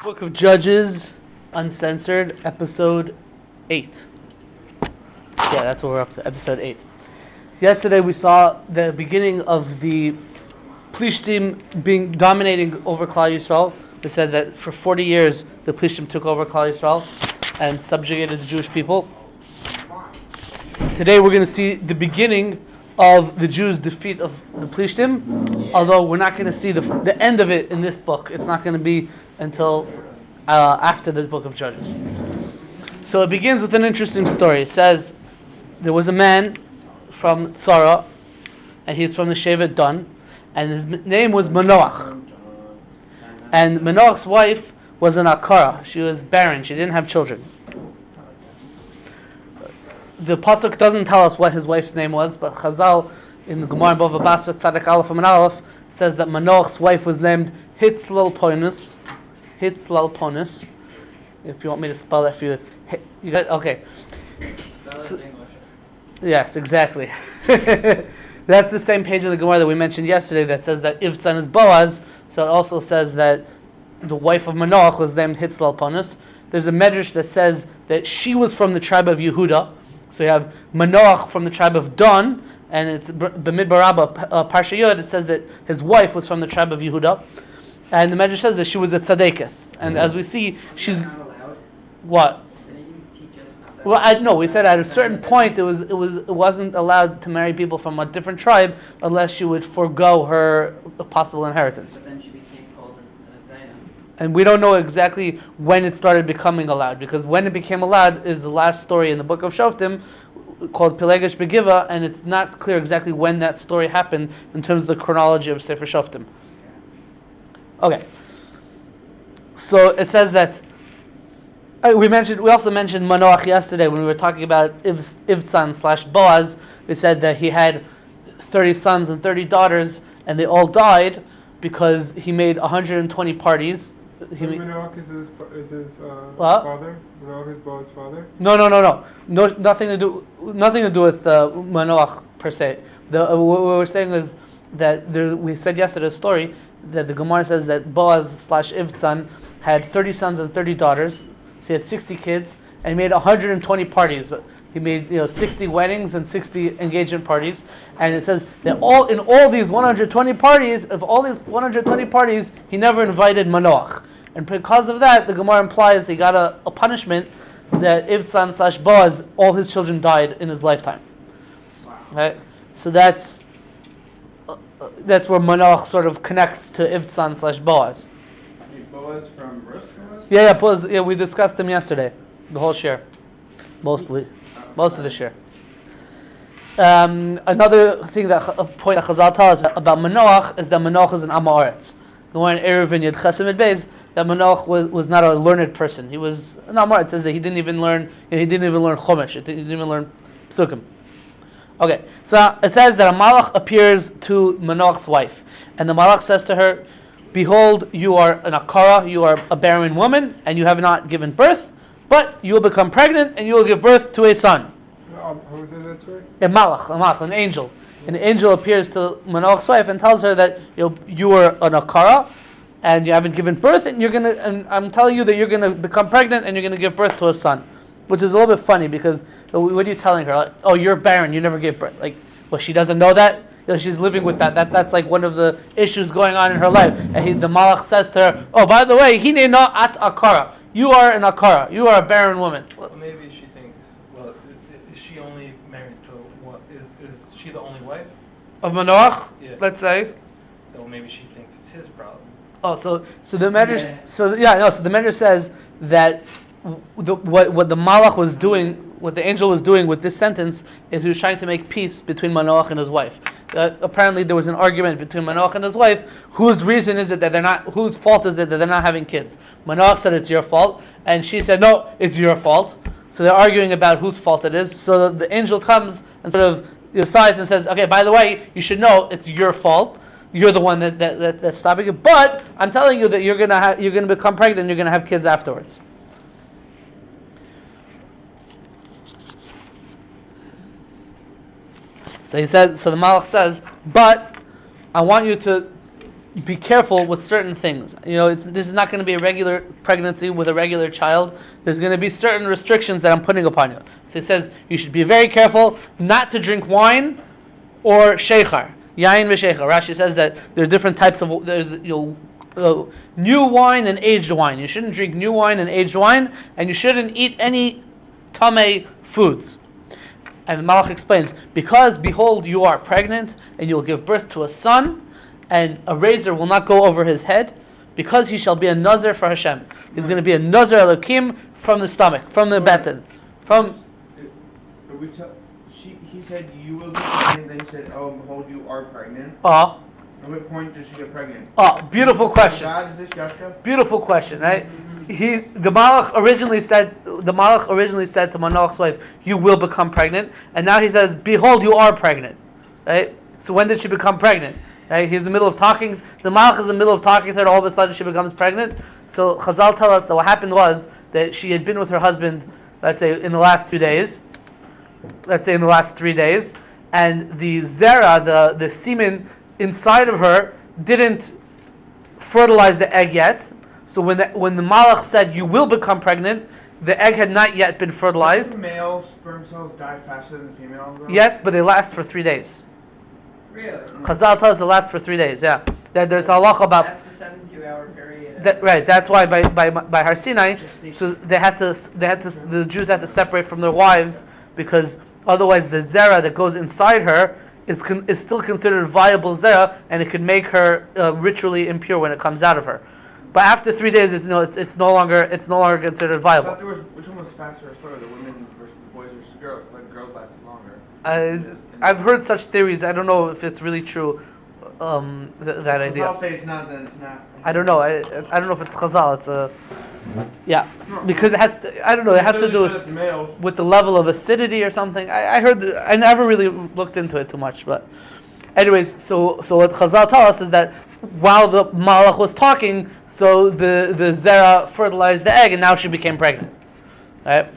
Book of Judges, Uncensored, Episode 8. Yeah, that's what we're up to, Episode 8. Yesterday we saw the beginning of the Phillistine being dominating over Klal Yisrael. We said that for 40 years the Phillistine took over Klal Yisrael and subjugated the Jewish people. Today we're going to see the beginning of the Jews' defeat of the Phillistine, although we're not going to see the end of it in this book. It's not going to be until after the book of Judges. So it begins with an interesting story. It says there was a man from Tzara, and he's from the Shevet Dan, and his name was Manoah. And Manoah's wife was an Akara. She was barren. She didn't have children. The pasuk doesn't tell us what his wife's name was, but Chazal in the Gemara Bava Basra Tzadik Aleph and Aleph says that Manoach's wife was named Hitzlalponus. Hitzlalponus. If you want me to spell that for you, you got okay. So, yes, exactly. That's the same page of the Gemara that we mentioned yesterday that says that Ivtzan is Boaz. So it also says that the wife of Manoach was named Hitzlalponus. There's a medrash that says that she was from the tribe of Yehuda. So you have Manoach from the tribe of Dan, and it's B'midbar Rabbah, Parsha Yod, it says that his wife was from the tribe of Yehuda. And the Medrash says that she was a tzaddikus. And as we see, she's... What? Well, we said at a certain point it wasn't allowed to marry people from a different tribe unless she would forego her possible inheritance. But then she became called as Zainab. And we don't know exactly when it started becoming allowed, because when it became allowed is the last story in the book of Shoftim called Pelegesh Begiva, and it's not clear exactly when that story happened in terms of the chronology of Sefer Shoftim. Okay. So it says that we also mentioned Manoach yesterday when we were talking about Ivtzan / Boaz. We said that he had 30 sons and 30 daughters, and they all died because he made 120 parties. Manoach is his what? father? Manoach is Boaz's father? No, nothing to do with Manoach per se. What we're saying is that we said yesterday a story that the Gemara says that Boaz / Ivtzan had 30 sons and 30 daughters. So he had 60 kids, and he made 120 parties. He made 60 weddings and 60 engagement parties. And it says that in all these 120 parties, he never invited Manoach. And because of that, the Gemara implies he got a punishment that Ivtzan / Boaz, all his children died in his lifetime. Wow. Right? So that's where Manoach sort of connects to Ivtzan / Boaz. Boaz from Rus? Yeah, Boaz. Yeah, we discussed him yesterday. The whole share, most of the share. Another thing a point that Chazal tells us about Manoach is that Manoach is an Am Haaretz. The one in Erev and Yud Chesed Mid Beis, that Manoach was not a learned person. He was an Am Haaretz. It says that he didn't even learn Chumash. He didn't even learn Psukim. Okay, so it says that a Malach appears to Manoach's wife, and the Malach says to her, "Behold, you are an Akara, you are a barren woman, and you have not given birth, but you will become pregnant, and you will give birth to a son." Who is that story? A Malach, an angel. An angel appears to Manoach's wife and tells her that you are an Akara, and you haven't given birth, and I'm telling you that you're gonna become pregnant, and you're gonna give birth to a son, which is a little bit funny because what are you telling her? Like, oh, you're barren, you never gave birth. Like, well, she doesn't know that. She's living with that. That's like one of the issues going on in her life. And the Malach says to her, "Oh, by the way, hine no at Akara. You are an Akara. You are a barren woman." Well, maybe she thinks, well, is she only married to what? Is she the only wife? Of Manoach, Yeah. let's say. Well, maybe she thinks it's his problem. Oh, so the Medrash, so the Medrash says that what the Malach was doing, what the angel was doing with this sentence, is he was trying to make peace between Manoach and his wife. Apparently, there was an argument between Manoach and his wife. Whose reason is it that they're not? Whose fault is it that they're not having kids? Manoach said it's your fault, and she said no, it's your fault. So they're arguing about whose fault it is. So the angel comes and sort of decides and says, "Okay, by the way, you should know it's your fault. You're the one that's stopping it. But I'm telling you that you're gonna become pregnant, and you're gonna have kids afterwards." So the Malach says, "But I want you to be careful with certain things. This is not going to be a regular pregnancy with a regular child. There's going to be certain restrictions that I'm putting upon you. So he says you should be very careful not to drink wine or sheikhar. Yain v'sheikhar. Rashi says that there are different types of new wine and aged wine. You shouldn't drink new wine and aged wine, and you shouldn't eat any tamei foods. And the Malach explains, because behold, you are pregnant, and you'll give birth to a son, and a razor will not go over his head, because he shall be a nazir for Hashem. He's going to be a nazir Elokim from the stomach, from the beten, from. He said you will be pregnant. Then he said, "Oh, behold, you are pregnant." At what point does she get pregnant? Beautiful question. God, is this Joshua? Beautiful question, right? The Malach originally said to Manoach's wife, "You will become pregnant," and now he says, "Behold, you are pregnant." Right? So when did she become pregnant? Right? He's in the middle of talking. The Malach is in the middle of talking to her. All of a sudden, she becomes pregnant. So Chazal tell us that what happened was that she had been with her husband, let's say, in the last few days. Let's say in the last 3 days, and the zera, the semen inside of her, didn't fertilize the egg yet. So when the Malach said you will become pregnant, the egg had not yet been fertilized. Do male sperm cells die faster than female? Yes, but they last for 3 days. Really? Chazal tells us it lasts for 3 days. Yeah, there's a halacha about. That's the 72-hour period. Right. That's why by Har Sinai, so the Jews had to separate from their wives, because otherwise the zera that goes inside her is still considered viable zera, and it could make her ritually impure when it comes out of her. But after 3 days, it's no longer considered viable. I thought which one was faster or slower, the women versus the boys versus girls? Like girls lasted longer. I've heard such theories. I don't know if it's really true. That idea. I'll say it's not, then it's not. I don't know. I don't know if it's Chazal. It's yeah, because it has to. I don't know. It has to do with the level of acidity or something. I heard. I never really looked into it too much, but anyways. So what Chazal tell us is that while the Malach was talking, so the zera fertilized the egg, and now she became pregnant. Right.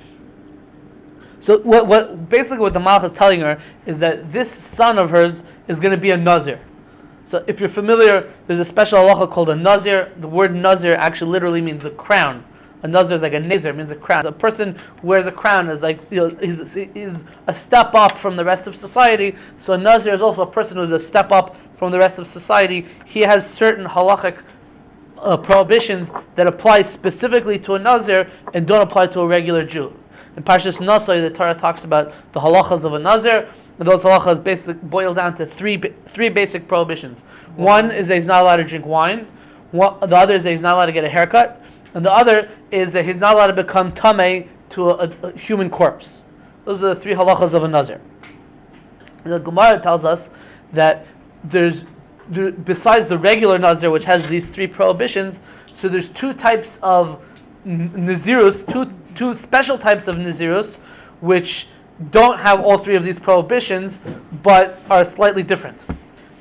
So what basically what the Malach is telling her is that this son of hers is going to be a nazir. So if you're familiar, there's a special halacha called a nazir. The word nazir actually literally means a crown. A nazir is like a nazir, means a crown. A person who wears a crown is like, he's a step up from the rest of society. So a nazir is also a person who is a step up from the rest of society. He has certain halachic prohibitions that apply specifically to a nazir and don't apply to a regular Jew. In Parshas Nosai, the Torah talks about the halachas of a nazir. And those halachas basically boil down to three basic prohibitions. One is that he's not allowed to drink wine. The other is that he's not allowed to get a haircut. And the other is that he's not allowed to become tamei to a human corpse. Those are the three halachas of a nazir. The Gemara tells us that besides the regular nazir, which has these three prohibitions, so there's two types of nazirus, two special types of nazirus, which don't have all three of these prohibitions, but are slightly different.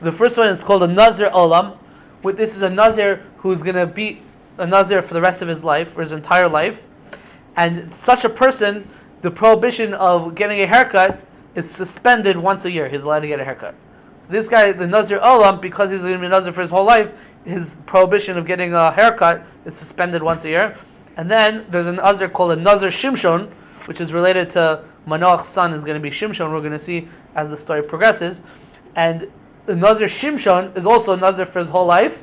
The first one is called a Nazir Olam. This is a Nazir who's going to be a Nazir for the rest of his life, for his entire life. And such a person, the prohibition of getting a haircut is suspended once a year. He's allowed to get a haircut. So this guy, the Nazir Olam, because he's going to be a Nazir for his whole life, his prohibition of getting a haircut is suspended once a year. And then there's a Nazir called a Nazir Shimshon, which is related to Manoach's son is going to be Shimshon. We're going to see as the story progresses. And the Nazir Shimshon is also a Nazir for his whole life,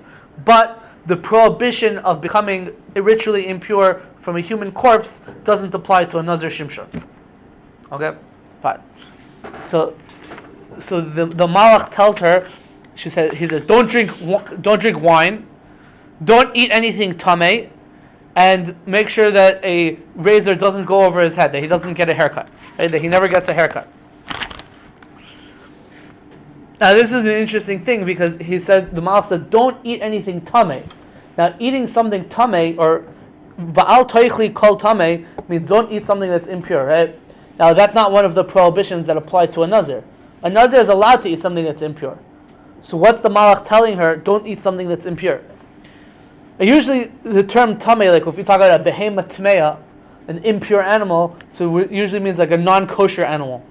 but the prohibition of becoming ritually impure from a human corpse doesn't apply to a Nazir Shimshon. Okay? Fine. So the Malach tells her, he said, don't drink wine, don't eat anything tamei, and make sure that a razor doesn't go over his head, that he doesn't get a haircut, right? That he never gets a haircut. Now this is an interesting thing because the Malach said, don't eat anything tamei. Now eating something tamei, or ba'al toichli kol tamei, means don't eat something that's impure, right? Now that's not one of the prohibitions that apply to a nazir. A nazir is allowed to eat something that's impure. So what's the Malach telling her? Don't eat something that's impure. Usually the term tamei, like if we talk about a behema tmeya, an impure animal, so it usually means like a non-kosher animal.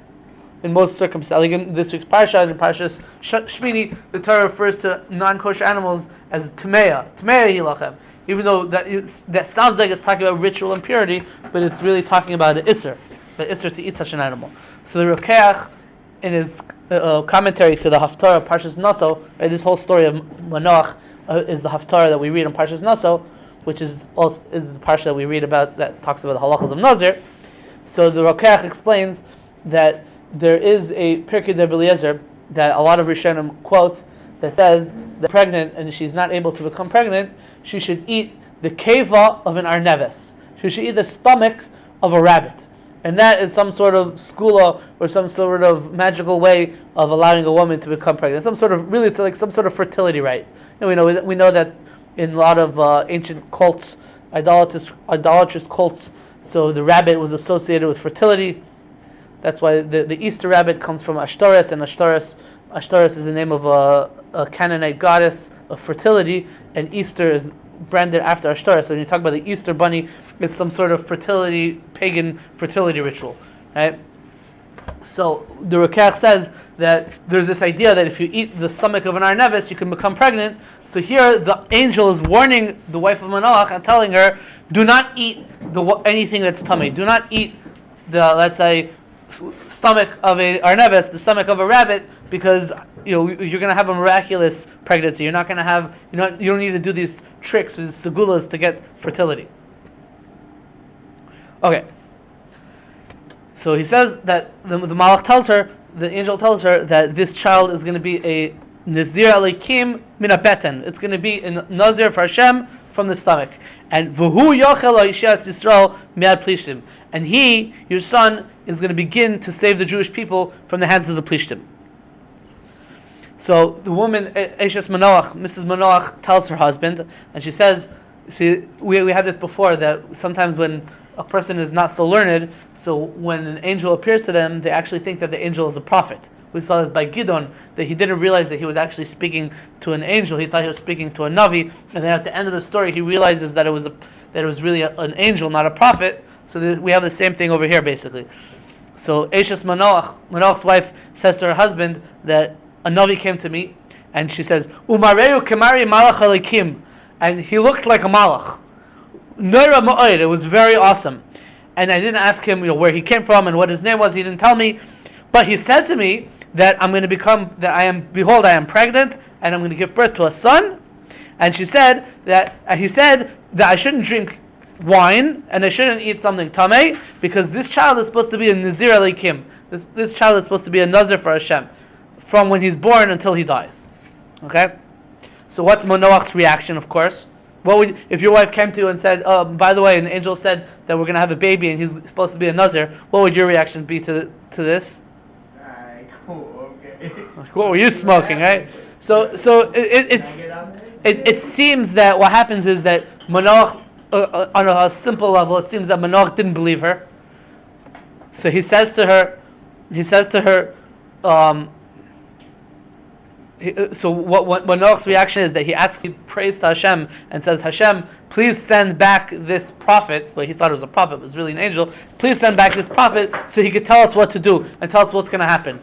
in most circumstances. Like in this week's parsha, as in Parshas Shmini, the Torah refers to non-kosher animals as Timna hilachem. Even though that sounds like it's talking about ritual impurity, but it's really talking about the Isser to eat such an animal. So the Rokeach, in his commentary to the Haftarah of Parshas Naso, right, this whole story of Manoah is the Haftarah that we read in Parshas Naso, which is the parsha that we read about that talks about the halachas of Nazir. So the Rokeach explains that there is a Pirkei de Eliezer that a lot of Rishonim quote that says that pregnant and she's not able to become pregnant, she should eat the keva of an arneves. She should eat the stomach of a rabbit. And that is some sort of skula or some sort of magical way of allowing a woman to become pregnant. Some sort of, really, it's like some sort of fertility rite. And we know that in a lot of ancient cults, idolatrous cults, so the rabbit was associated with fertility. That's why the Easter rabbit comes from Ashtoreth, and Ashtoreth is the name of a Canaanite goddess of fertility, and Easter is branded after Ashtoreth. So when you talk about the Easter bunny, it's some sort of pagan fertility ritual, right? So the Rokeach says that there's this idea that if you eat the stomach of an arneves, you can become pregnant. So here the angel is warning the wife of Manoah and telling her, do not eat anything that's tummy. Do not eat the, let's say, stomach of a arneves, the stomach of a rabbit, because you're going to have a miraculous pregnancy. You're not going to have, you don't need to do these tricks, these segulas to get fertility. Okay. So he says that the Malach tells her, the angel tells her that this child is going to be a Nazir Alikim min beten. It's going to be a Nazir for Hashem from the stomach. And v'hu yochel ha'ishes Yisrael mi'ad plishtim. And he, your son, is going to begin to save the Jewish people from the hands of the plishtim. So the woman, Eshes Manoah, Mrs. Manoah, tells her husband, and she says, see, we had this before, that sometimes when a person is not so learned, so when an angel appears to them, they actually think that the angel is a prophet. We saw this by Gidon, that he didn't realize that he was actually speaking to an angel. He thought he was speaking to a Navi, and then at the end of the story, he realizes that it was really an angel, not a prophet. So we have the same thing over here, basically. So Eshes Manoach's wife, says to her husband that a Navi came to me, and she says, Umareu kemari malach alikim, and he looked like a malach. Neira ma'od, it was very awesome. And I didn't ask him, where he came from and what his name was. He didn't tell me, but he said to me that I am pregnant, and I'm going to give birth to a son. And he said that I shouldn't drink wine and I shouldn't eat something tamei, because this child is supposed to be a Nazir Alikim. This child is supposed to be a Nazir for Hashem from when he's born until he dies. Okay? So what's Manoach's reaction, of course? What would, if your wife came to you and said, by the way, an angel said that we're going to have a baby and he's supposed to be a Nazir, what would your reaction be to this? Okay. What were you smoking, right? So it seems that what happens is that Manoach, on a simple level, it seems that Manoach didn't believe her. So he says to her, so what Manoach's reaction is that he prays to Hashem and says, Hashem, please send back this prophet. Well, he thought it was a prophet, it was really an angel. Please send back this prophet so he could tell us what to do and tell us what's going to happen.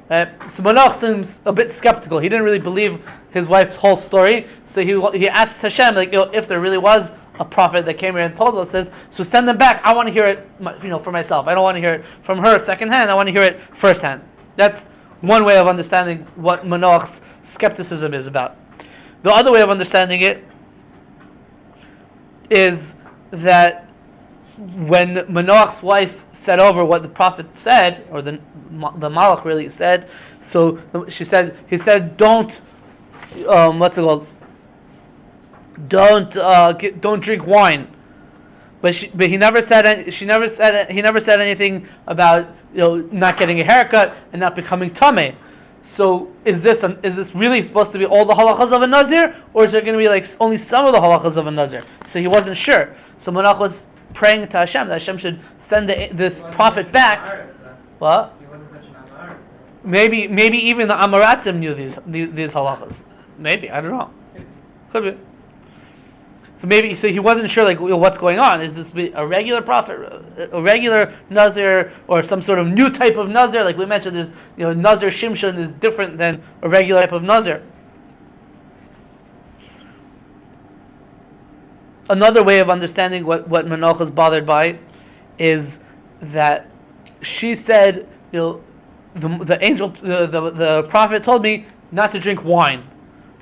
So Manoach seems a bit skeptical. He didn't really believe his wife's whole story. So he asked Hashem, if there really was a prophet that came here and told us this, so send them back. I want to hear it, for myself. I don't want to hear it from her secondhand. I want to hear it firsthand. That's one way of understanding what Manoach's skepticism is about. The other way of understanding it is that when Manoach's wife said over what the prophet said, or the Malach really said, so he said, don't drink wine. But he never said anything about not getting a haircut and not becoming tamei. So is this really supposed to be all the halachas of a Nazir, or is there going to be only some of the halachas of a Nazir? So he wasn't sure. So Manoach was praying to Hashem that Hashem should send this prophet back. What? He wasn't such an Amaretz. Maybe even the Amaratzim knew these halachas. Maybe, I don't know. Could be. So he wasn't sure like what's going on. Is this a regular prophet, a regular Nazir, or some sort of new type of Nazir? Like we mentioned, there's Nazir Shimshon is different than a regular type of Nazir. Another way of understanding what Manoah is bothered by is that she said, the angel, the prophet told me not to drink wine,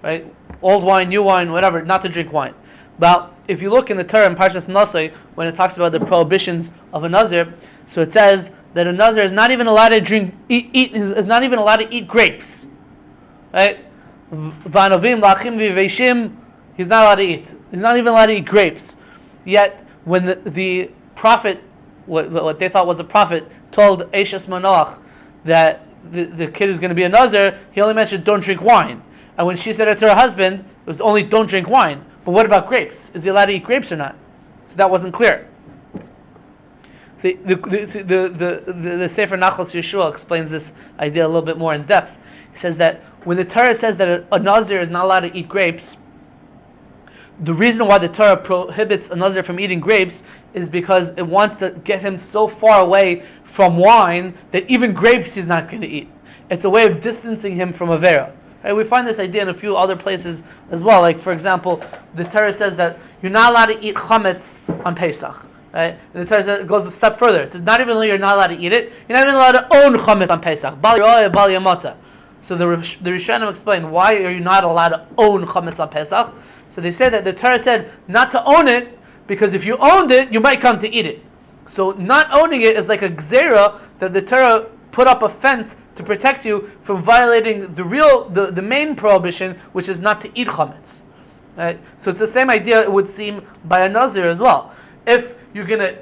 right? Old wine, new wine, whatever, not to drink wine. But if you look in the Torah in Parshas Nosai, when it talks about the prohibitions of a Nazir, so it says that a Nazir is not even allowed to is not even allowed to eat grapes, right? V'anovim, lachim, v'veishim, he's not allowed to eat. He's not even allowed to eat grapes. Yet, when the prophet, what they thought was a prophet, told Eshes Manoah that the kid is going to be a Nazir, he only mentioned don't drink wine. And when she said it to her husband, it was only don't drink wine. But what about grapes? Is he allowed to eat grapes or not? So that wasn't clear. See, the Sefer Nachos Yeshua explains this idea a little bit more in depth. He says that when the Torah says that a Nazir is not allowed to eat grapes, the reason why the Torah prohibits a Nazir from eating grapes is because it wants to get him so far away from wine that even grapes he's not going to eat. It's a way of distancing him from Avera. Right? We find this idea in a few other places as well. Like, for example, the Torah says that you're not allowed to eat chametz on Pesach. Right? And the Torah goes a step further. It says not even though you're not allowed to eat it, you're not even allowed to own chametz on Pesach. Bal yo'eh, bal yamotza. So the Rishonim explain, why are you not allowed to own chametz on Pesach? So they say that the Torah said not to own it, because if you owned it, you might come to eat it. So not owning it is like a gzera that the Torah put up a fence to protect you from violating the main prohibition, which is not to eat chametz. Right? So it's the same idea, it would seem, by a Nazir as well. If you're gonna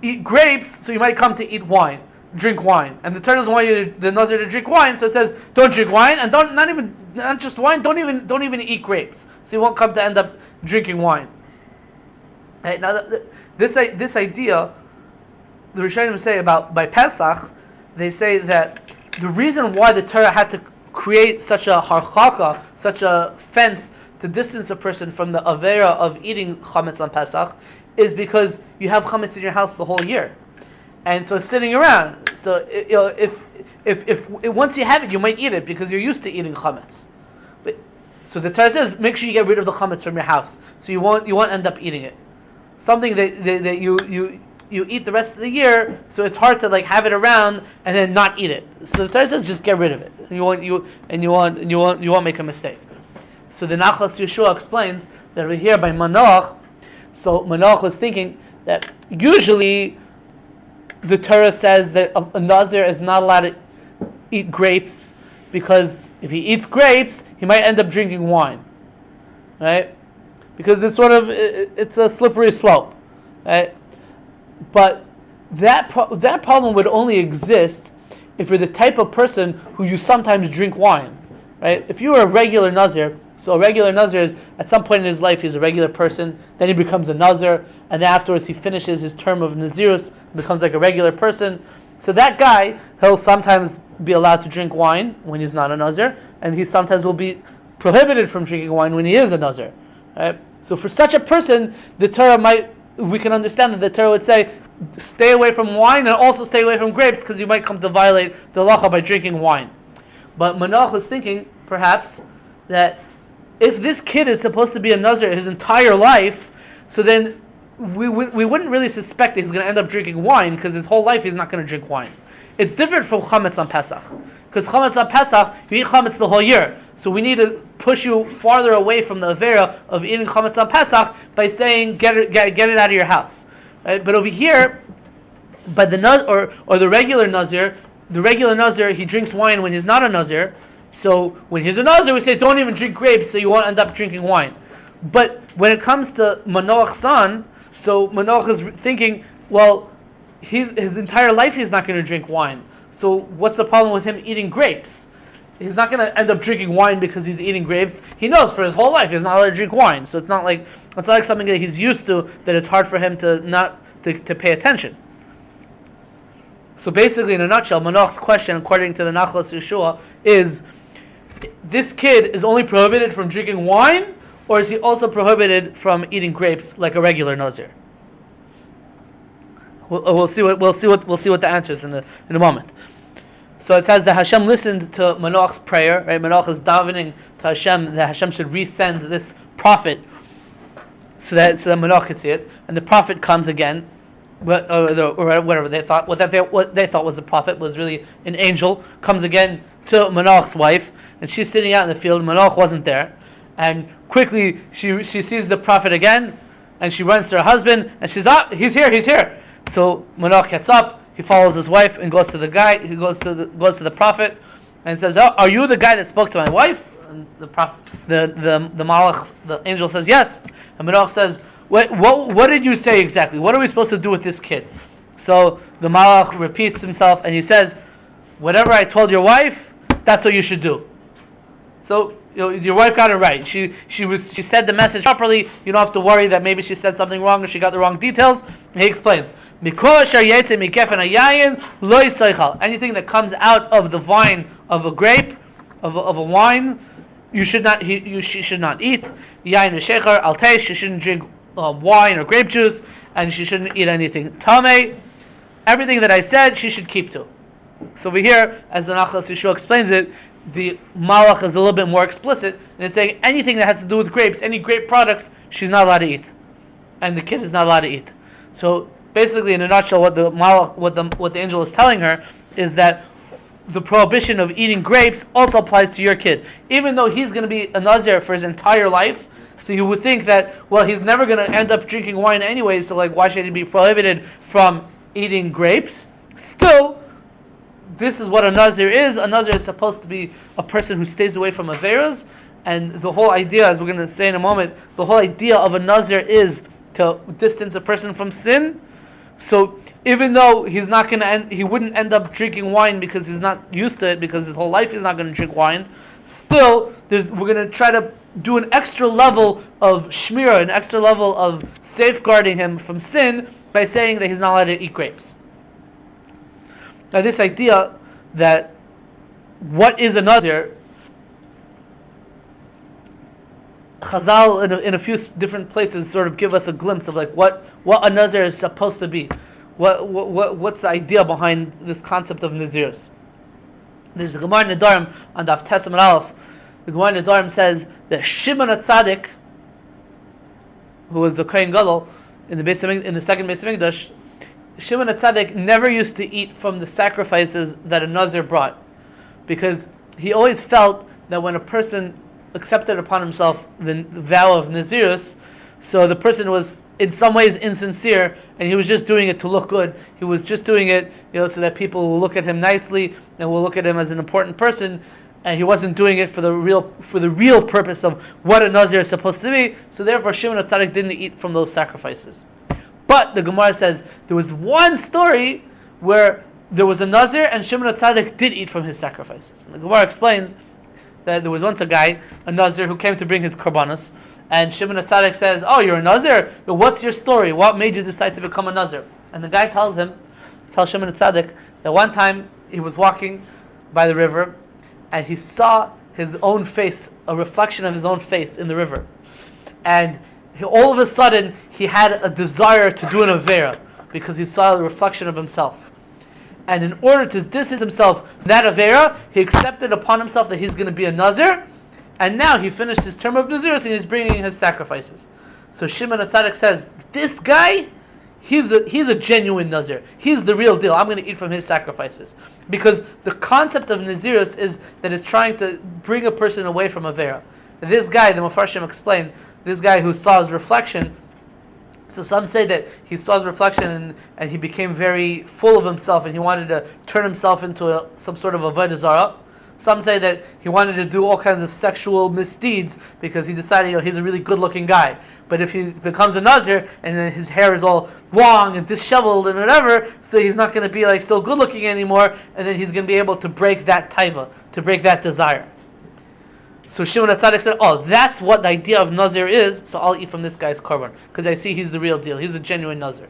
eat grapes, so you might come to eat wine, drink wine, and the Torah doesn't want the Nazir to drink wine, so it says don't drink wine, and not just wine, don't even eat grapes, so you won't come to end up drinking wine. Right? Now this idea, the Rishonim say about by Pesach, they say that the reason why the Torah had to create such a harchaka, such a fence to distance a person from the avera of eating chametz on Pesach, is because you have chametz in your house the whole year, and so it's sitting around. So if once you have it, you might eat it because you're used to eating chametz. So the Torah says, make sure you get rid of the chametz from your house, so you won't end up eating it. Something that you eat the rest of the year, so it's hard to like have it around and then not eat it. So the Torah says, just get rid of it. You won't make a mistake. So the Nachas Yeshua explains that over here by Manoah, so Manoah was thinking that usually the Torah says that a Nazir is not allowed to eat grapes, because if he eats grapes, he might end up drinking wine, right? Because it's a slippery slope, right? But that problem would only exist if you're the type of person who you sometimes drink wine, right? If you were a regular Nazir, so a regular Nazir is, at some point in his life, he's a regular person, then he becomes a Nazir, and then afterwards he finishes his term of Nazirus, becomes like a regular person. So that guy, he'll sometimes be allowed to drink wine when he's not a Nazir, and he sometimes will be prohibited from drinking wine when he is a Nazir. Right? So for such a person, we can understand that the Torah would say, stay away from wine and also stay away from grapes, because you might come to violate the halacha by drinking wine. But Manoah was thinking, perhaps, that if this kid is supposed to be a Nazir his entire life, so then we wouldn't really suspect that he's going to end up drinking wine, because his whole life he's not going to drink wine. It's different from chametz on Pesach, because chametz on Pesach, you eat chametz the whole year. So we need to push you farther away from the avera of eating chametz on Pesach by saying get it out of your house. Right? But over here, by the regular Nazir, he drinks wine when he's not a Nazir. So when he's a Nazir, we say don't even drink grapes, so you won't end up drinking wine. But when it comes to Manoah's son, so Manoah is thinking, well, his entire life he's not going to drink wine. So what's the problem with him eating grapes? He's not going to end up drinking wine because he's eating grapes. He knows for his whole life he's not allowed to drink wine. So it's not like something that he's used to, that it's hard for him to pay attention. So basically, in a nutshell, Manoah's question, according to the Nachlas Yeshua, is this kid is only prohibited from drinking wine, or is he also prohibited from eating grapes like a regular Nazir? We'll see what the answer is in a moment. So it says that Hashem listened to Manoach's prayer. Right, Manoach is davening to Hashem that Hashem should resend this prophet, so that Manoach could see it, and the prophet comes again, or whatever they thought. What they thought was a prophet was really an angel. Comes again to Manoach's wife, and she's sitting out in the field. Manoach wasn't there, and quickly she sees the prophet again, and she runs to her husband, and she's he's here. So Manoach gets up. He follows his wife and goes to the guy. He goes to the prophet and says, "Oh, are you the guy that spoke to my wife?" And the prophet, the malach, the angel says, "Yes." And Manoach says, "What did you say exactly? What are we supposed to do with this kid?" So the malach repeats himself and he says, "Whatever I told your wife, that's what you should do." So your wife got it right. She said the message properly. You don't have to worry that maybe she said something wrong or she got the wrong details. And he explains, anything that comes out of the vine of a grape, of a wine, she should not eat. Yain v'shecher al teish, she shouldn't drink wine or grape juice, and she shouldn't eat anything tamei. Everything that I said, she should keep to. So over here, as the Nachlas Yeshua explains it, the malach is a little bit more explicit, and it's saying anything that has to do with grapes, any grape products, she's not allowed to eat, and the kid is not allowed to eat. So basically, in a nutshell, what the angel is telling her is that the prohibition of eating grapes also applies to your kid, even though he's going to be a Nazir for his entire life. So you would think that, well, he's never going to end up drinking wine anyway, so why should he be prohibited from eating grapes? Still, this is what a Nazir is. A Nazir is supposed to be a person who stays away from Averas, and the whole idea, as we're going to say in a moment, the whole idea of a Nazir is to distance a person from sin. So even though he wouldn't end up drinking wine because he's not used to it, because his whole life he's not going to drink wine, still we're going to try to do an extra level of shmirah, an extra level of safeguarding him from sin by saying that he's not allowed to eat grapes. Now this idea that what is a Nazir, Chazal in a few different places sort of give us a glimpse of what a Nazir is supposed to be. What's the idea behind this concept of Nazirus? There's a Gemara in Nedarim on Daf Tes Amud Aleph. The Gemara in Nedarim says that Shimon HaTzadik, who was the Kohen Gadol in the second Beis Hamikdash, Shimon HaTzadik never used to eat from the sacrifices that a Nazir brought, because he always felt that when a person accepted upon himself the vow of Nazirus, so the person was in some ways insincere, and he was just doing it to look good. He was just doing it, so that people will look at him nicely and will look at him as an important person, and he wasn't doing it for the real purpose of what a Nazir is supposed to be. So therefore, Shimon HaTzadik didn't eat from those sacrifices. But the Gemara says there was one story where there was a Nazir and Shimon HaTzadik did eat from his sacrifices. And the Gemara explains that there was once a Nazir, who came to bring his korbanos, and Shimon HaTzadik says, "Oh, you're a Nazir? What's your story? What made you decide to become a Nazir?" And the guy tells Shimon HaTzadik that one time he was walking by the river and he saw his own face, a reflection of his own face in the river. And all of a sudden, he had a desire to do an Avera because he saw the reflection of himself. And in order to distance himself from that Avera, he accepted upon himself that he's going to be a Nazir, and now he finished his term of Nazirus and he's bringing his sacrifices. So Shimon HaTzadik says, this guy, he's a genuine Nazir. He's the real deal. I'm going to eat from his sacrifices. Because the concept of Nazirus is that it's trying to bring a person away from Avera. This guy, the Mefarshim explained, this guy who saw his reflection, so some say that he saw his reflection and he became very full of himself and he wanted to turn himself into some sort of avodah zarah. Some say that he wanted to do all kinds of sexual misdeeds because he decided he's a really good-looking guy. But if he becomes a Nazir and then his hair is all long and disheveled and whatever, so he's not going to be so good-looking anymore, and then he's going to be able to break that taiva, to break that desire. So Shimon HaTzadik said, "Oh, that's what the idea of Nazir is, so I'll eat from this guy's korban, because I see he's the real deal. He's a genuine Nazir."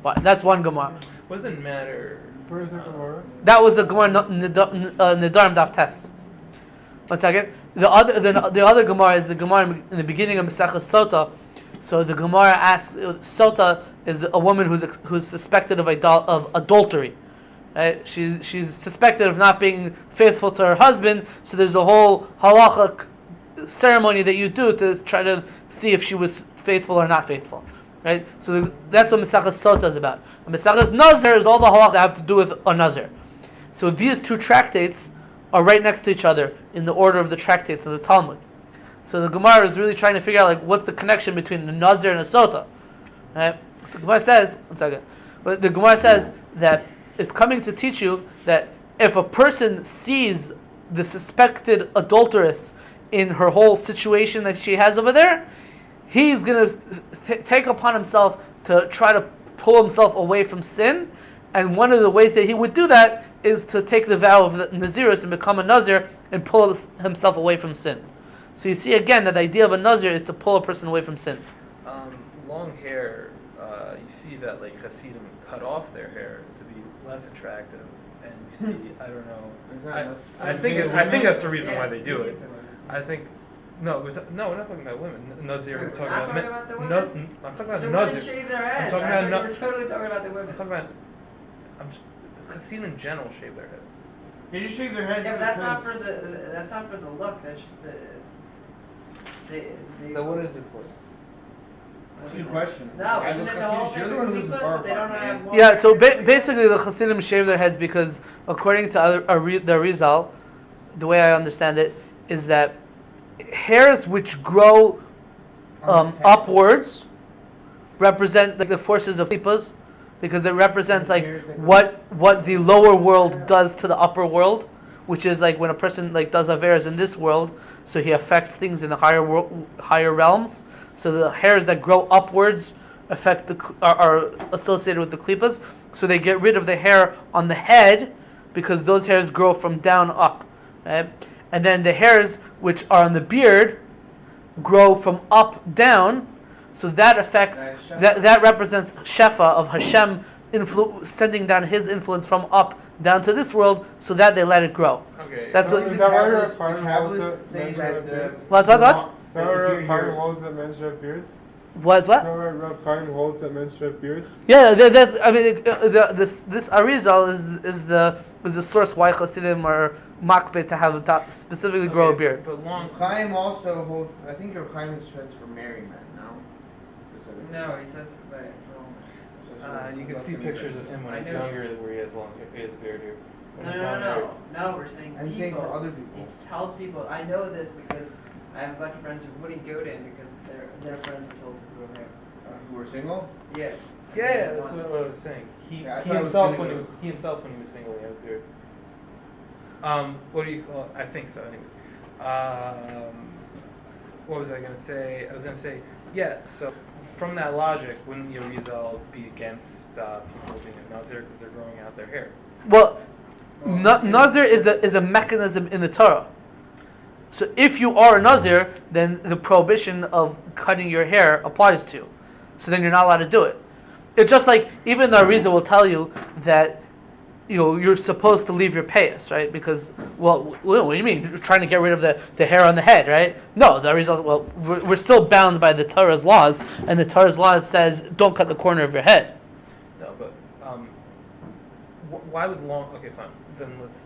But that's one Gemara. Doesn't matter. Where is that Gemara? That was the Gemara Nedarim Daf Tes. 1 second. The other Gemara is the Gemara in the beginning of Maseches Sota. So the Gemara asks, Sota is a woman who's suspected of adultery. Right? She's suspected of not being faithful to her husband. So there's a whole halachic ceremony that you do to try to see if she was faithful or not faithful. Right? So that's what Maseches Sota is about. And Maseches Nazir is all the halach that have to do with a Nazir. So these two tractates are right next to each other in the order of the tractates of the Talmud. So the Gemara is really trying to figure out what's the connection between a Nazir and a Sota. Right? So the Gemara says, one second. But the Gemara says that it's coming to teach you that if a person sees the suspected adulteress in her whole situation that she has over there, he's going to take upon himself to try to pull himself away from sin. And one of the ways that he would do that is to take the vow of the Nazirus and become a Nazir and pull himself away from sin. So you see again that the idea of a Nazir is to pull a person away from sin. Long hair, you see that like Hasidim cut off their hair to be less attractive, and you see, I don't know. I think that's the reason why they do it. I think. No, we're not talking about women. Nazir, we're talking about men. About the women? No, I'm talking about the Nazir. women shave their heads. I'm talking about we're totally talking about the women. I'm talking about. Hasidim in general shave their heads. They just shave their heads. Yeah, but that's not for the look. That's just they. Then what is it for? That's a good question. No, isn't it the whole thing You're the one who's with the so they don't have long Yeah, so hair? basically the Hasidim shave their heads because according to the Arizal, the way I understand it, is that hairs which grow upwards represent like the forces of klippas, because it represents like what the lower world does to the upper world, which is like when a person like does averes in this world, so he affects things in the higher realms. So the hairs that grow upwards are associated with the klippas, so they get rid of the hair on the head because those hairs grow from down up, right? And then the hairs which are on the beard grow from up down, so that affects that represents shefa of Hashem sending down His influence from up down to this world, so that they let it grow. Okay. That's what. Is that why your The fire holds Kabbalists that say men should that have beards? What? Is that why fire holds that men should have beards? What? Is that why Rav Chaim holds that men should have beards? Yeah, I mean, this Arizal is the source why Hasidim are makbet to have specifically grow a beard. But long. Chaim also holds. I think your Chaim says for married men. No. No, he says for You can see pictures of him when he's younger, where he has a beard here. When he's on there. No, we're saying I'm people. saying for other people. He tells people. I know this because I have a bunch of friends who wouldn't go to him because their friends were told to grow hair. Who are single? Yes. Yeah, that's what I was saying. He himself when he was single, he had a beard. What do you call it? I think so. Anyways, what was I gonna say? I was gonna say, yeah. So from that logic, wouldn't Yerizal be against people being a Nazir because they're growing out their hair? Well, Nazir is a mechanism in the Torah. So if you are a Nazir, then the prohibition of cutting your hair applies to you. So then you're not allowed to do it. It's just like even the Arizal will tell you that you're supposed to leave your payas, right? Because what do you mean? You're trying to get rid of the hair on the head, right? No, the Arizal. We're still bound by the Torah's laws, and the Torah's laws says don't cut the corner of your head. No, but why would long? Okay, fine. Then let's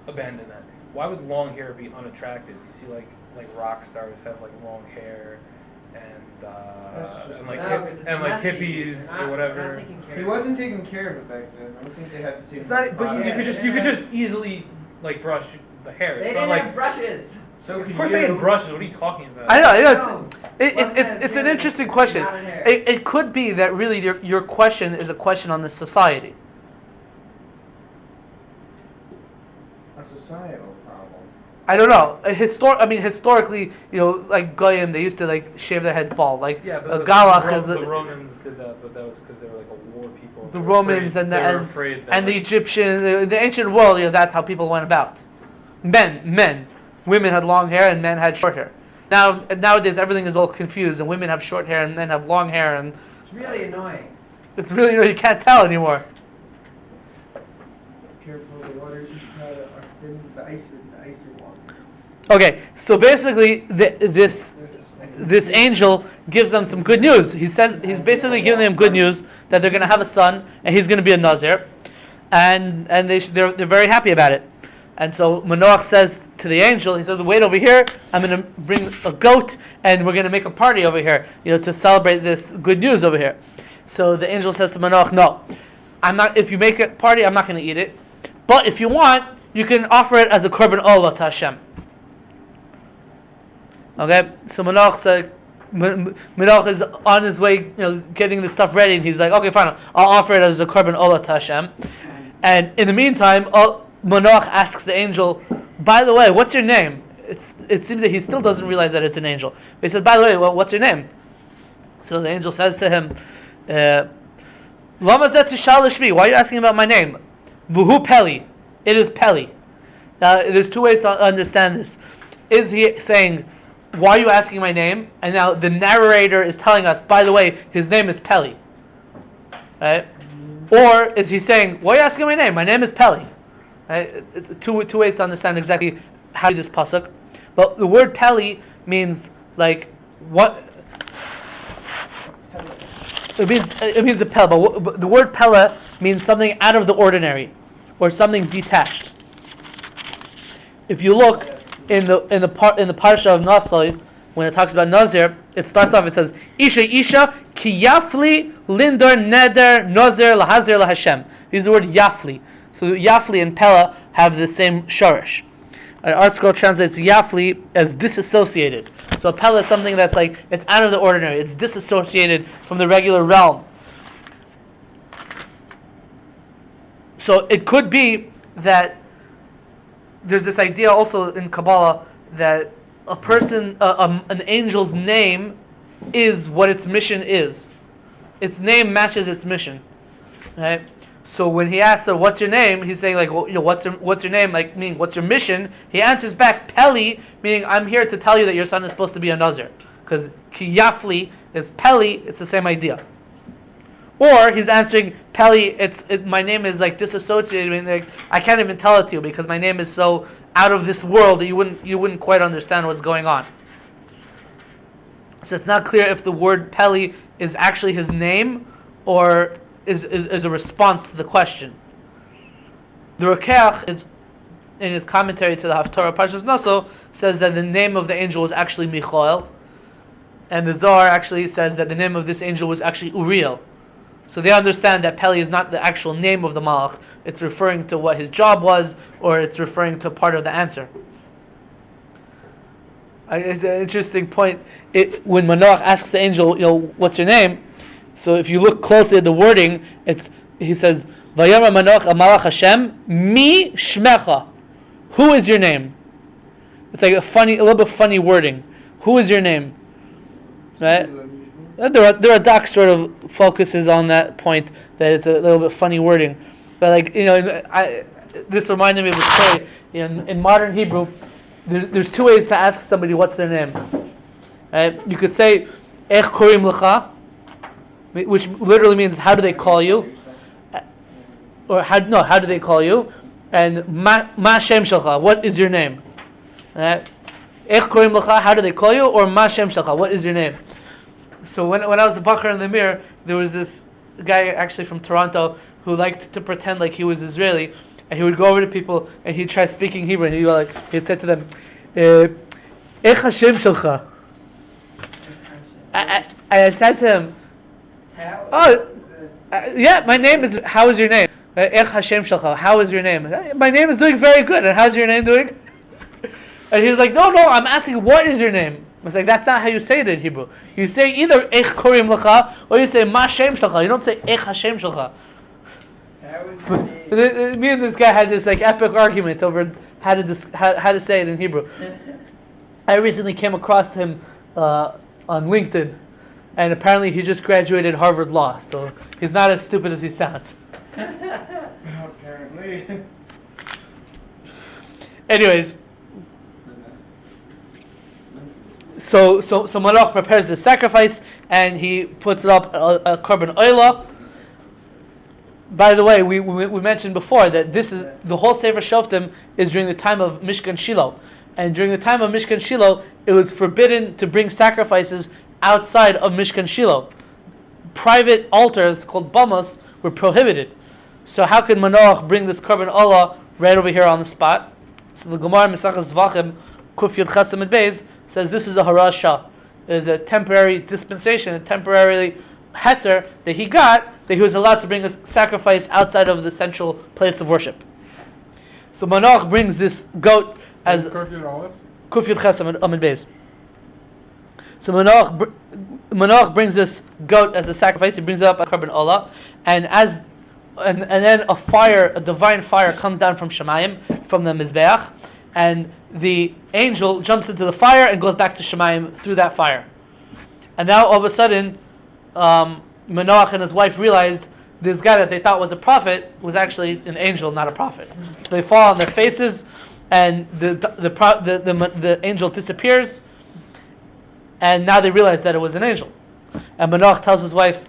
abandon that. Why would long hair be unattractive? You see, like rock stars have like long hair, and like hippies or whatever. He wasn't taking care of it back then. I don't think they had the same. It's not, but you could just easily like brush the hair. They It's didn't not like have brushes. So of course they had brushes. What are you talking about? I know. No. It's an interesting question. Not in hair. It could be that really your question is a question on the society. A societal problem. I don't know. Historically, like Goyim, they used to like shave their heads bald. Like Galach is the Romans did that, but that was because they were like a war people. The Romans and the Egyptians, the ancient world. That's how people went about. Men, women had long hair and men had short hair. Nowadays everything is all confused, and women have short hair and men have long hair, and It's really annoying. it's really you can't tell anymore. Careful, the waters you try are thin, the icy water. Okay, so basically, this angel gives them some good news. He says he's basically giving them good news that they're going to have a son and he's going to be a Nazir, and they're very happy about it. And so Manoah says to the angel, he says, "Wait over here. I'm going to bring a goat and we're going to make a party over here, to celebrate this good news over here." So the angel says to Manoah, "No, I'm not. If you make a party, I'm not going to eat it. But if you want, you can offer it as a korban olah to Hashem." Okay, so Manoah is on his way, getting the stuff ready, and he's like, "Okay, fine, I'll offer it as a korban olah to Hashem." And in the meantime, Manoah asks the angel, "By the way, what's your name?" It seems that he still doesn't realize that it's an angel. He said, "By the way, what's your name?" So the angel says to him, "Lama zeh tishal lishmi? Why are you asking about my name? Vuhu Peli. It is Peli." Now, there's two ways to understand this. Is he saying, "Why are you asking my name?" And now the narrator is telling us, by the way, his name is Peli. Right? Or is he saying, "Why are you asking my name? My name is Peli." Right? Two ways to understand exactly how to read this pasuk. But the word Peli means like what? It means a pella, but the word pella means something out of the ordinary, or something detached. If you look in the parsha of Nasai, when it talks about Nazir, it starts off. It says, "Isha ki yafli lindor neder nazir lahazir lahashem." Use the word yafli. So yafli and pella have the same shorish. An art scroll translates yafli as disassociated. So pella is something that's like, it's out of the ordinary. It's disassociated from the regular realm. So it could be that there's this idea also in Kabbalah that a person, an angel's name is what its mission is. Its name matches its mission. Right? So when he asks her, "What's your name?" he's saying like, "Well, what's your name?" Like, meaning, "What's your mission?" He answers back, "Peli," meaning, "I'm here to tell you that your son is supposed to be a Nazir." Because Kiyafli is Peli, it's the same idea. Or he's answering, "Peli, my name is like disassociated, meaning, like, I can't even tell it to you because my name is so out of this world that you wouldn't quite understand what's going on." So it's not clear if the word Peli is actually his name or is a response to the question. The Rokeach is, in his commentary to the Haftarah Parshas Naso, says that the name of the angel was actually Michael, and the Zohar actually says that the name of this angel was actually Uriel. So they understand that Peli is not the actual name of the Malach; it's referring to what his job was, or it's referring to part of the answer. It's an interesting point. When Manoah asks the angel, "What's your name?" So if you look closely at the wording, he says, "Vayama Manoach Amalach Hashem mi shmecha." Who is your name? It's like a little bit funny wording. Who is your name? Right? There are doc sort of focuses on that point, that it's a little bit funny wording. But this reminded me of a story. In modern Hebrew, there's two ways to ask somebody what's their name. Right? You could say Ech korim lecha, which literally means how do they call you, or how do they call you, and ma shem shelcha, what is your name? Right? Ech korim lecha, how do they call you, or ma shem shelcha, what is your name? So when I was a Bakr in the Mir, there was this guy actually from Toronto who liked to pretend like he was Israeli, and he would go over to people and he'd try speaking Hebrew, and he'd say to them, Ech Hashem shelcha. I said to him, yeah, my name is, how is your name? Ech Hashem shelcha, how is your name? My name is doing very good, and how's your name doing? And he was like, no, I'm asking what is your name? I was like, that's not how you say it in Hebrew. You say either Ech korim lecha, or you say Ma Shem shelcha. You don't say Ech Hashem shelcha. Me and this guy had this epic argument over how to say it in Hebrew. I recently came across him on LinkedIn, and apparently he just graduated Harvard Law, so he's not as stupid as he sounds. Apparently. Anyways, so Manoah prepares the sacrifice and he puts it up a korban oila. By the way, we mentioned before that this is the whole Sefer Shoftim is during the time of Mishkan Shiloh, And during the time of Mishkan Shiloh, it was forbidden to bring sacrifices outside of Mishkan Shiloh. Private altars called bamos were prohibited. So how could Manoah bring this korban olah right over here on the spot? So the Gemara Mesachas Zvachim Kuf Yud Chesed Amud Beis says this is a harasha. It is a temporary dispensation, a temporary heter that he got, that he was allowed to bring a sacrifice outside of the central place of worship. So Manoah brings this goat as Kuf Yud Chesed Amud Beis. So Manoah brings this goat as a sacrifice. He brings it up at korban olah, and then a divine fire comes down from Shemayim, from the Mizbeach, and the angel jumps into the fire and goes back to Shemayim through that fire. And now all of a sudden, Manoah and his wife realized this guy that they thought was a prophet was actually an angel, not a prophet. So they fall on their faces, and the angel disappears, and now they realize that it was an angel. And Manoah tells his wife,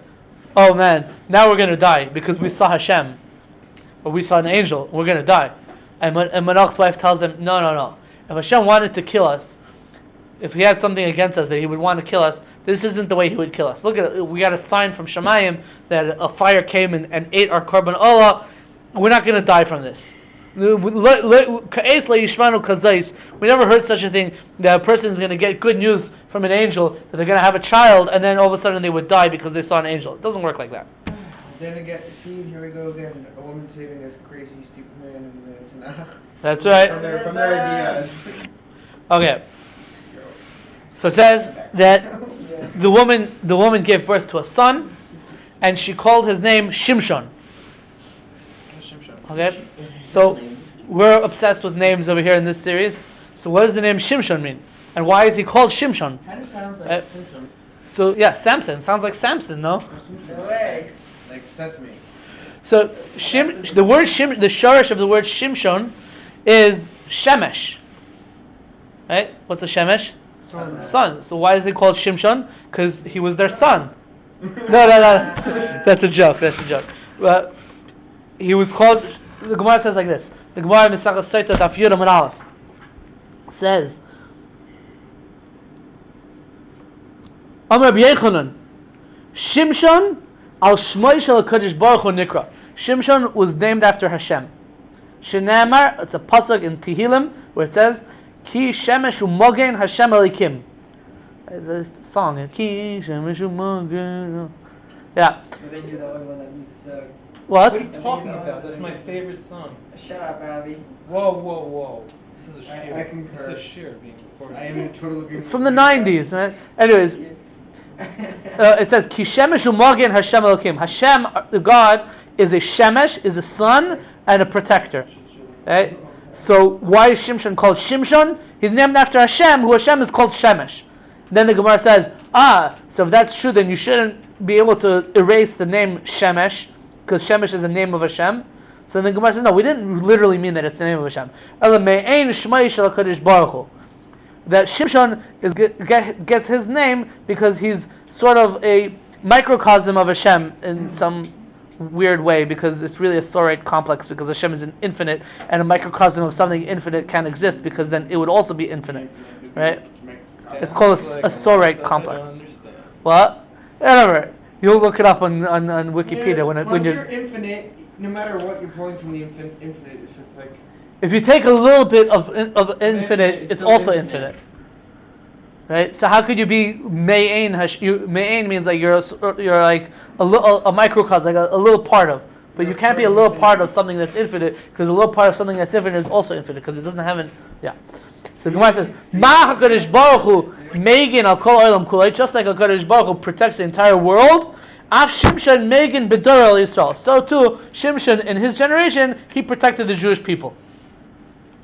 "Oh man, now we're going to die because we saw Hashem, or we saw an angel. We're going to die." And Manoach's wife tells him, "No. If Hashem wanted to kill us, if he had something against us that he would want to kill us, this isn't the way he would kill us. Look at it. We got a sign from Shemayim that a fire came and ate our korban olah. We're not going to die from this. We never heard such a thing, that a person is going to get good news from an angel, that they're going to have a child, and then all of a sudden they would die because they saw an angel. It doesn't work like that." Then again, see, here we go again. A woman saving this crazy, stupid man in the Tanakh. That's right. From their ideas. Okay. So it says that the woman gave birth to a son, and she called his name Shimshon. Okay, so we're obsessed with names over here in this series. So what does the name Shimshon mean, and why is he called Shimshon? Kind of sounds like Samson. So yeah, Samson sounds like Samson, no? No way. Like sesame. So the word the shorish of the word Shimshon is Shemesh. Right? What's a Shemesh? Son. So why is he called Shimshon? Because he was their son. No. That's a joke. But he was called. The Gemara says like this. The Gemara Mesachas Sotah Daf Yud Amud Aleph says, Amar Rabbi Yechanan, Shimshon al Shmoi shel HaKadosh Baruch Hu Nikra. Shimshon was named after Hashem. Shenamar, it's a pasuk in Tehillim where it says, Ki shemesh u'mogen Hashem elikim. The song, Ki shemesh u'mogen. Yeah. But then you're the only one that needs to. What? What are you talking about? That's my favorite song. Shut up, Abby. Whoa. This is a I shir. concur. This is shir being recorded. I am in total agreement. It's from the 90s, right? Anyways, it says, Ki shemesh u'mogen Hashem elikim. Hashem, the God, is a shemesh, is a sun, and a protector. Right? So why is Shimshon called Shimshon? He's named after Hashem, who Hashem is called Shemesh. Then the Gemara says, so if that's true, then you shouldn't be able to erase the name Shemesh, because Shemesh is the name of Hashem. So then the Gemara says, no, we didn't literally mean that it's the name of Hashem. That Shimshon gets his name because he's sort of a microcosm of Hashem in some weird way, because it's really a sorite complex, because Hashem is an infinite, and a microcosm of something infinite can't exist, because then it would also be infinite, right? It's called a sorite complex. What? Whatever. You'll look it up on Wikipedia when you're infinite. No matter what you're pulling from the infinite, it's like. If you take a little bit of infinite, it's also infinite. Right? So how could you be Me'ain? Me'ain means like you're like a microcosm, like a little part of. But you can't be a little part of something that's infinite, because a little part of something that's infinite is also infinite, because it doesn't have an. Yeah. So the Gemara says, Ma HaKadosh Baruch Hu Meigin al Kol Olam Kulei, just like HaKadosh Baruch Hu protects the entire world. Af Shimshon Meigin B'dor al Yisrael. So too, Shimshon in his generation, he protected the Jewish people.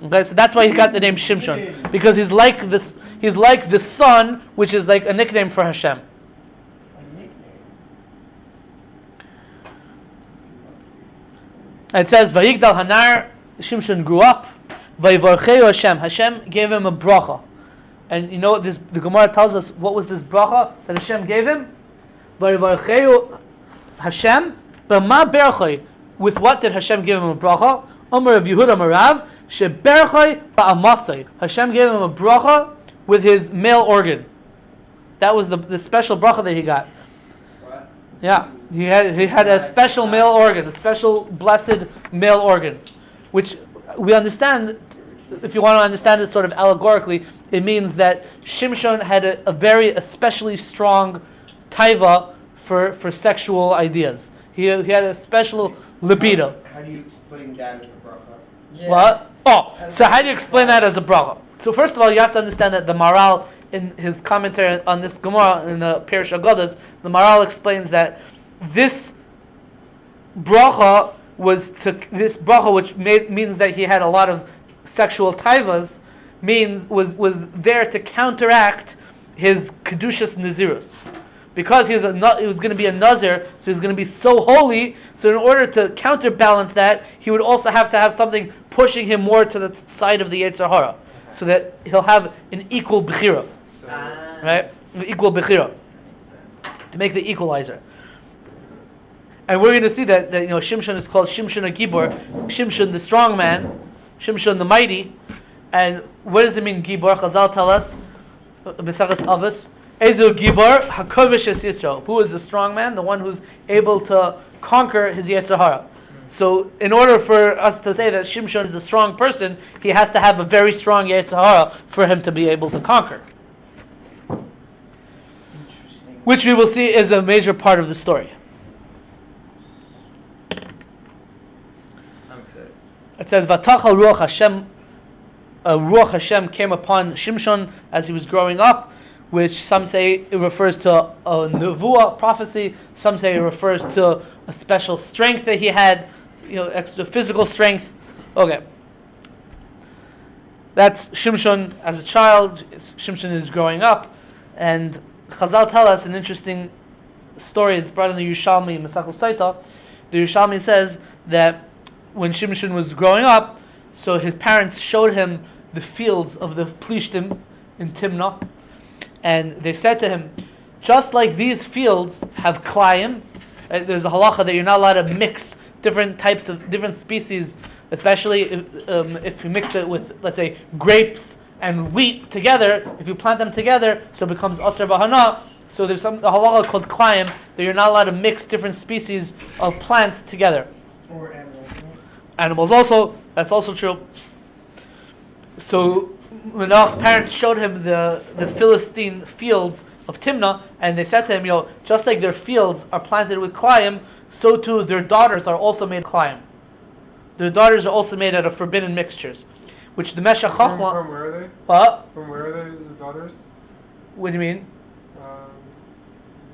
Okay, so that's why he got the name Shimshon, because he's like this. He's like the sun, which is like a nickname for Hashem. And it says, Vayigdal Hanar, Shimshon grew up. Vayivarcheu Hashem. Hashem gave him a bracha. And you know what the Gemara tells us, what was this bracha that Hashem gave him? Vayivarcheu Hashem. B'ma berachai. With what did Hashem give him a bracha? Omer of Yehuda Marav. Sheberchai ba'amasai. Hashem gave him a bracha with his male organ. That was the special bracha that he got. What? Yeah, he had a special male organ, a special blessed male organ, which we understand. If you want to understand it sort of allegorically, it means that Shimshon had a very especially strong taiva for sexual ideas. He had a special libido. How do you explain that as a bracha? Yeah. What? Oh, so how do you explain that as a bracha? So first of all, you have to understand that the Maral, in his commentary on this Gemara in the Pirish Agodas, the Maral explains that this bracha which means that he had a lot of sexual taivas, was there to counteract his kedushas nazirus. Because he was going to be a nazir, so he's going to be so holy. So in order to counterbalance that, he would also have to have something pushing him more to the side of the Yetzer Hara, so that he'll have an equal bechira, right? An equal bechira to make the equalizer. And we're going to see that Shimshon is called Shimshon a Gibor, Shimshon the strong man, Shimshon the mighty. And what does it mean, Gibor? Chazal tell us, Mesachas Avos, Ezu Gibor Hakovish Es Yitzro. Who is the strong man? The one who's able to conquer his Yetzer Hara. So in order for us to say that Shimshon is the strong person, he has to have a very strong Yetzer Hara for him to be able to conquer. Which we will see is a major part of the story. I'm excited. It says, Vatachal Ruach Hashem, Ruach Hashem came upon Shimshon as he was growing up, which some say it refers to a nevuah, prophecy. Some say it refers to a special strength that he had, extra physical strength. Okay. That's Shimshon as a child. Shimshon is growing up. And Chazal tell us an interesting story. It's brought in the Yerushalmi, Masachel Saita. The Yerushalmi says that when Shimshon was growing up, so his parents showed him the fields of the Philistine in Timna. And they said to him, just like these fields have klayim, there's a halacha that you're not allowed to mix different types of different species, especially if you mix it with, let's say, grapes and wheat together. If you plant them together, so it becomes aser bahana. So there's a halacha called klayim that you're not allowed to mix different species of plants together. Or animals. Animals also, that's also true. So Manoah's parents showed him the Philistine fields of Timna, and they said to him, just like their fields are planted with klayim, so too their daughters are also made klayim. Their daughters are also made out of forbidden mixtures, which the Meshach Chochmah. From where are they? What? From where are they, the daughters? What do you mean?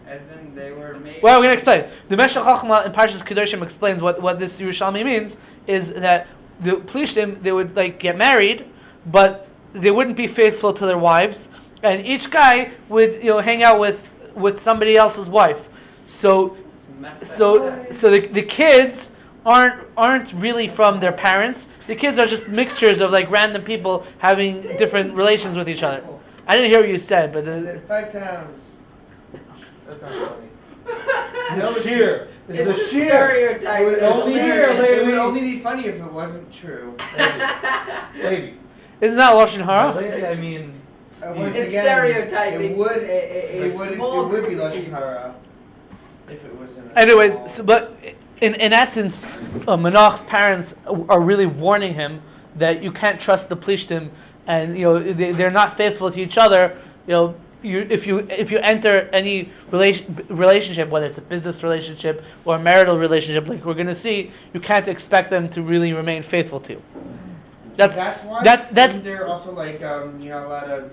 As in they were made. Well, we're going to explain. The Meshach Chochmah in Parshas Kedoshim explains what this Yerushalmi means, is that the Plishtim, they would get married, but they wouldn't be faithful to their wives, and each guy would hang out with somebody else's wife. So the kids aren't really from their parents. The kids are just mixtures of random people having different relations with each other. I didn't hear what you said, but 5 pounds. That's not funny. No, It's sheer. It's It's a a sheer. stereotype. It would, It's only be, hilarious. it would only be funny if it wasn't true. Lady. isn't that Lashon Hara? Lady, I mean. Once It's again, stereotyping. It would a small be group of Lashon people. Hara if it wasn't. Anyways, but in essence, Manoach's parents are really warning him that you can't trust the Plishtim, and they're not faithful to each other. If you enter any relationship, whether it's a business relationship or a marital relationship, like we're going to see, you can't expect them to really remain faithful to you. That's why. That's they're also you're not allowed to,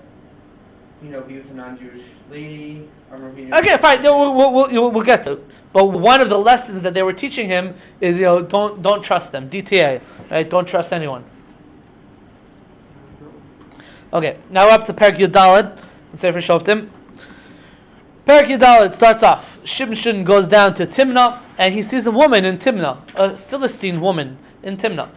be with a non-Jewish lady. okay. Fine. No, we'll get to it. But one of the lessons that they were teaching him is don't trust them. DTA, right? Don't trust anyone. Okay. Now we're up to Perek Yud Daled. Sefer Shoftim. Perek Yud Daled starts off. Shimshon goes down to Timna, and he sees a woman in Timna, a Philistine woman in Timna.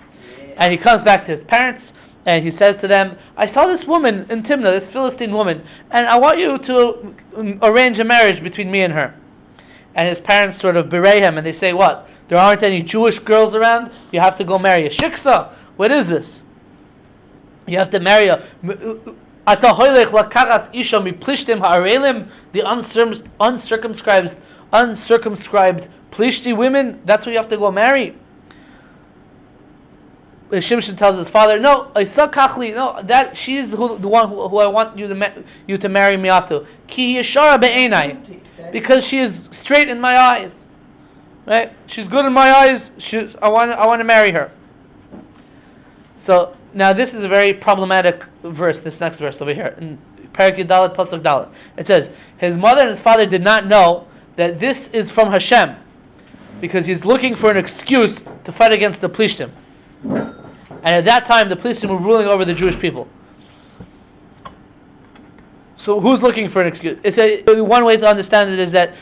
And he comes back to his parents, and he says to them, I saw this woman in Timna, this Philistine woman, and I want you to arrange a marriage between me and her. And his parents sort of berate him, and they say, what? There aren't any Jewish girls around? You have to go marry a shiksa? What is this? You have to marry a. Atahoylech lakaras isha miplishtim ha'arelim, the uncircumscribed plishti women. That's what you have to go marry. Shimshon tells his father, "No, Isa kachli. No, that she's the one who I want you to marry me off to. Ki yeshara be'enai, because she is straight in my eyes. Right? She's good in my eyes. I want to marry her." So now this is a very problematic verse. This next verse over here in Perek Dalet Pasuk Dalet. It says his mother and his father did not know that this is from Hashem, because he's looking for an excuse to fight against the Plishtim. And at that time, the Philistines were ruling over the Jewish people. So who's looking for an excuse? One way to understand it is that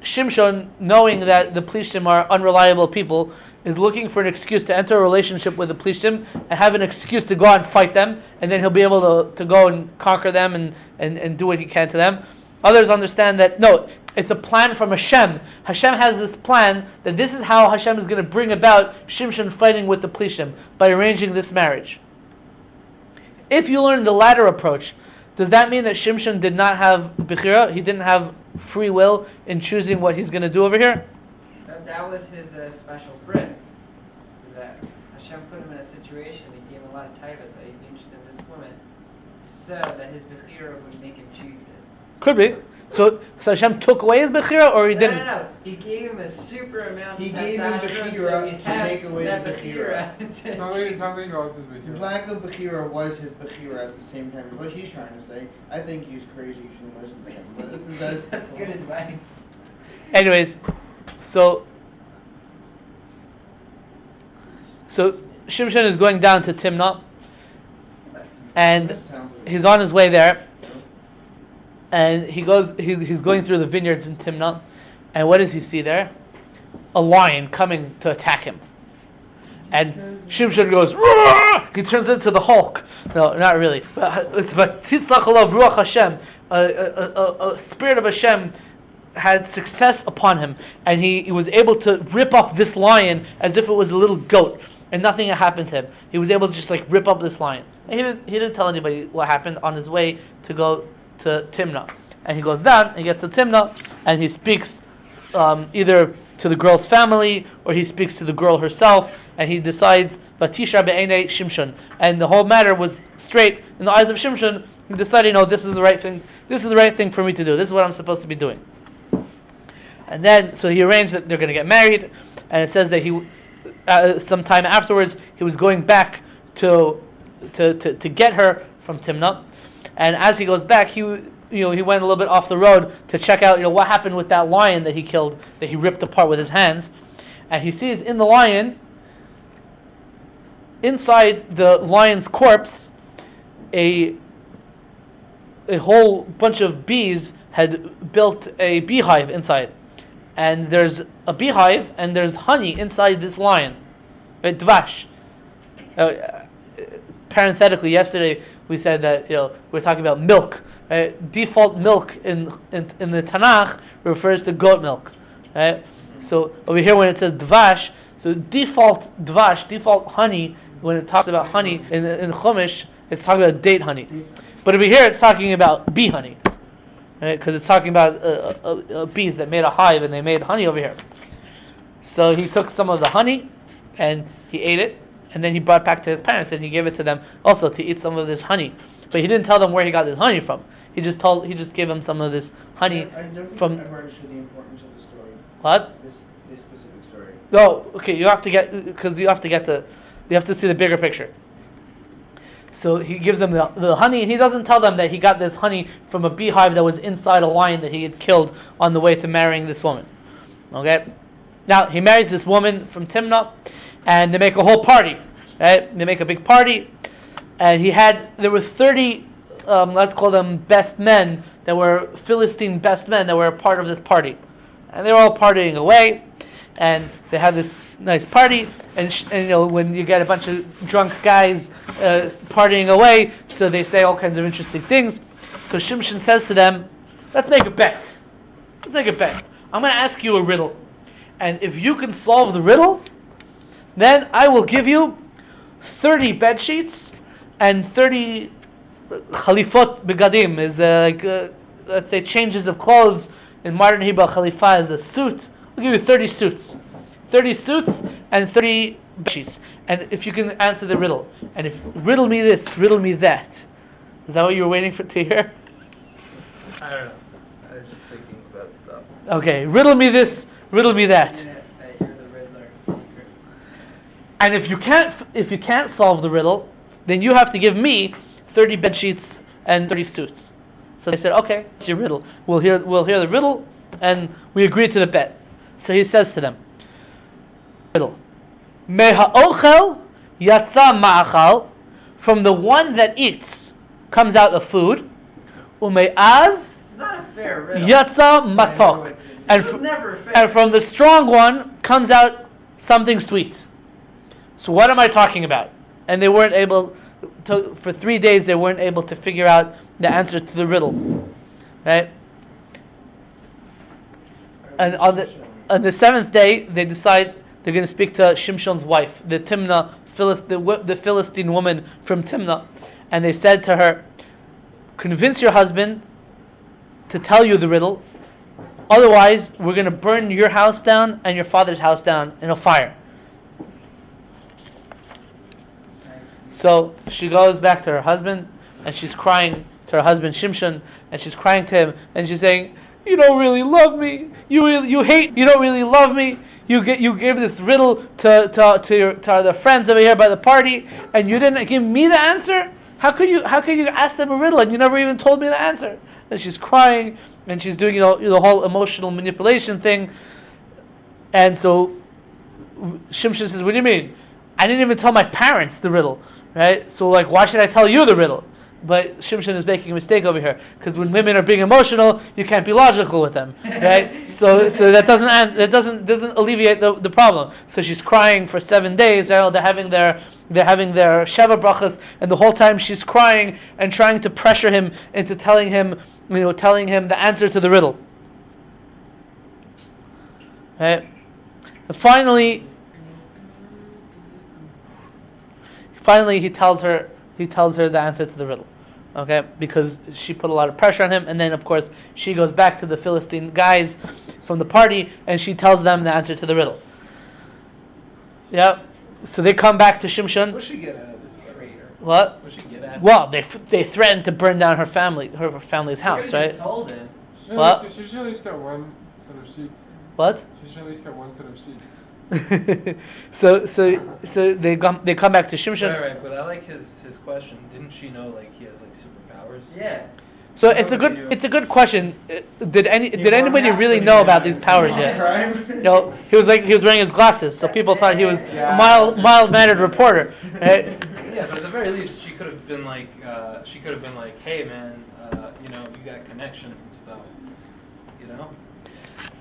Shimshon, knowing that the Philistines are unreliable people, is looking for an excuse to enter a relationship with the Philistines and have an excuse to go out and fight them, and then he'll be able to go and conquer them and do what he can to them. Others understand that, no, it's a plan from Hashem. Hashem has this plan that this is how Hashem is going to bring about Shimshon fighting with the Plishtim, by arranging this marriage. If you learn the latter approach, does that mean that Shimshon did not have Bechira? He didn't have free will in choosing what he's going to do over here? That was his special bris. That Hashem put him in a situation, he gave him a lot of taivas, so he'd be interested in this woman, so that his Bechira would make him choose this. Could be. So Hashem took away his Bechira, or he didn't? No. He gave him a super amount He of gave him testosterone, Bechira so he'd to have take away that the Bechira. Something else is His Bechira. lack of Bechira was his Bechira at the same time. What he's trying to say, I think he's crazy, you shouldn't listen to him. But That's good advice. Anyways, so Shimshon is going down to Timna, and he's on his way there, and he's going through the vineyards in Timna, and what does he see there? A lion coming to attack him. And Shimshon goes, "Roar!" He turns into the Hulk. No, not really. But it's Titzlachalav Ruach Hashem. A spirit of Hashem had success upon him, and he was able to rip up this lion as if it was a little goat, and nothing had happened to him. He was able to just rip up this lion. And he didn't tell anybody what happened on his way to go to Timna. And he goes down, and he gets to Timna, and he speaks either to the girl's family, or he speaks to the girl herself, and he decides, Vatisha be'enei Shimshon. And the whole matter was straight in the eyes of Shimshon. He decided, this is the right thing. This is the right thing for me to do. This is what I'm supposed to be doing. And then, so he arranged that they're going to get married, and it says that he, sometime afterwards, he was going back to get her from Timna, and as he goes back, he went a little bit off the road to check out, what happened with that lion that he killed, that he ripped apart with his hands, and he sees in the lion, inside the lion's corpse, a whole bunch of bees had built a beehive inside. And there's a beehive, and there's honey inside this lion, right? Dvash. Parenthetically, yesterday we said that we're talking about milk. Right? Default milk in the Tanakh refers to goat milk, right? So over here when it says dvash, so default dvash, default honey, when it talks about honey in Chumash, it's talking about date honey. But over here it's talking about bee honey. Right? Because it's talking about bees that made a hive and they made honey over here. So he took some of the honey and he ate it, and then he brought it back to his parents and he gave it to them also to eat some of this honey. But he didn't tell them where he got this honey from. He just gave them some of this honey from. I've understood the importance of the story. What? This specific story. No, okay. You have to see the bigger picture. So he gives them the honey, and he doesn't tell them that he got this honey from a beehive that was inside a lion that he had killed on the way to marrying this woman. Okay? Now, he marries this woman from Timna, and they make a whole party. Right? They make a big party, and there were 30, let's call them best men, that were Philistine best men that were a part of this party. And they were all partying away, and they had this nice party, and when you get a bunch of drunk guys partying away, so they say all kinds of interesting things. So Shimshon says to them, let's make a bet. I'm going to ask you a riddle, and if you can solve the riddle, then I will give you 30 bed sheets and 30 khalifot begadim is let's say changes of clothes. In modern Hebrew, khalifa is a suit. We'll give you 30 suits. 30 suits and 30 sheets. And if you can answer the riddle. And if riddle me this, riddle me that. Is that what you were waiting for to hear? I don't know. I was just thinking about stuff. Okay, riddle me this, riddle me that. You're the Riddler. And if you can't solve the riddle, then you have to give me 30 bed sheets and 30 suits. So they said, okay, it's your riddle. We'll hear the riddle, and we agreed to the bet. So he says to them, riddle. Me ha'ochel yatsa ma'achal, from the one that eats comes out a food. Ume'az It's not a fair riddle. yatsa matok, and from the strong one comes out something sweet. So what am I talking about? And they weren't able to, for 3 days they weren't able to figure out the answer to the riddle, right? And on the 7th day, they decide they're going to speak to Shimshon's wife, the Timna, the Philistine woman from Timna, and they said to her, "Convince your husband to tell you the riddle. Otherwise, we're going to burn your house down and your father's house down in a fire." So she goes back to her husband, and she's crying to her husband Shimshon, and she's crying to him, and she's saying, "You don't really love me. You hate. You don't really love me. You gave this riddle to the friends over here by the party, and you didn't give me the answer. How could you ask them a riddle and you never even told me the answer?" And she's crying, and she's doing the whole emotional manipulation thing. And so Shimshon says, "What do you mean? I didn't even tell my parents the riddle, right? So why should I tell you the riddle?" But Shimshon is making a mistake over here, because when women are being emotional, you can't be logical with them, right? so that doesn't alleviate the problem. So she's crying for 7 days. They're having their Sheva brachas, and the whole time she's crying and trying to pressure him into telling him the answer to the riddle. Right? And finally he tells her the answer to the riddle, okay? Because she put a lot of pressure on him, and then of course she goes back to the Philistine guys from the party, and she tells them the answer to the riddle. Yeah. So they come back to Shimshon. What'd she get out of this traitor? What? What'd she get out of Well, they threatened to burn down her family's house, right? Told him. What? She should at least get one set of sheets. What? She should at least get one set of sheets. so they come back to Shimshon. Right, but I like his question. Didn't she know he has superpowers? Yeah. So it's a good question. Did anybody really know about these powers yet? No, he was wearing his glasses, so people thought he was a mild-mannered reporter, right? Yeah, but at the very least, she could have been like, "Hey, man, you got connections and stuff, you know."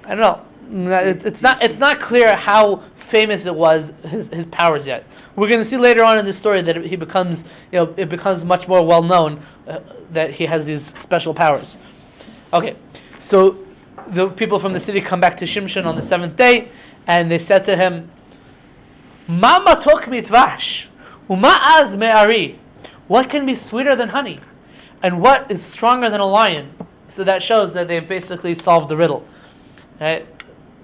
I don't know. It's not clear how famous it was his powers yet. We're going to see later on in the story that it becomes much more well known that he has these special powers. Okay, so the people from the city come back to Shimshon on the 7th day, and they said to him, "Ma matok mitvash, uma az me'ari." What can be sweeter than honey, and what is stronger than a lion? So that shows that they've basically solved the riddle, right?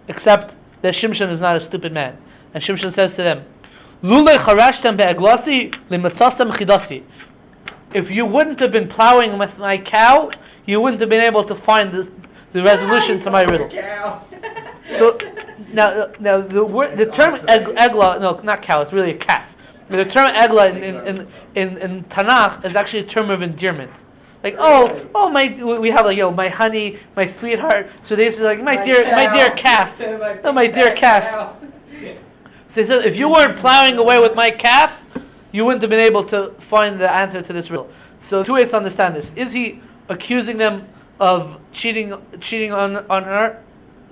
Except that Shimshon is not a stupid man, and Shimshon says to them, "Lule charashtem be'eglasi limatzastem chidasi." If you wouldn't have been plowing with my cow, you wouldn't have been able to find the resolution to my riddle. So now the term egla, no, not cow, it's really a calf. The term egla in Tanakh is actually a term of endearment. Like, we have my honey, my sweetheart. So they say my dear calf, my dear calf. So he said, if you weren't plowing away with my calf, you wouldn't have been able to find the answer to this riddle. So 2 ways to understand this: is he accusing them of cheating on her,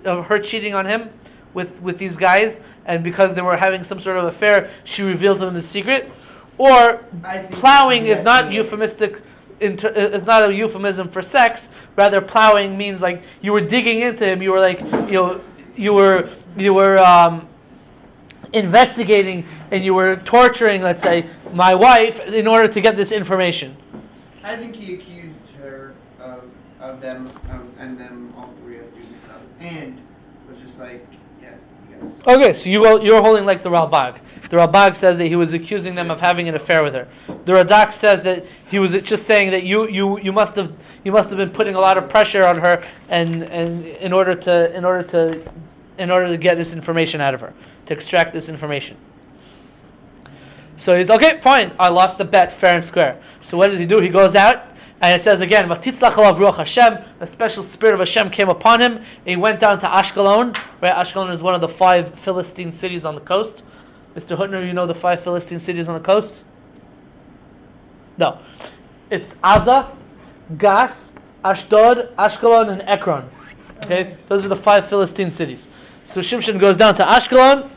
of her cheating on him with these guys, and because they were having some sort of affair, she revealed to them the secret? Or plowing is not euphemistic. Is not a euphemism for sex. Rather, plowing means you were digging into him. You were you were investigating, and you were torturing, let's say, my wife in order to get this information. I think he accused her of them and them all three of doing stuff, and was just like, yeah, you guys. Okay, so you're holding like the Ralbag. The Ralbag says that he was accusing them of having an affair with her. The Radak says that he was just saying that you must have been putting a lot of pressure on her and in order to get this information out of her, to extract this information. So he's okay, fine. I lost the bet, fair and square. So what does he do? He goes out, and it says again, "Vatitzlach alav ruach Hashem." The special spirit of Hashem came upon him. And he went down to Ashkelon. Right, Ashkelon is one of the 5 Philistine cities on the coast. Mr. Hutner, you know the 5 Philistine cities on the coast? No, it's Aza, Gas, Ashdod, Ashkelon, and Ekron. Okay, those are the 5 Philistine cities. So Shimshon goes down to Ashkelon,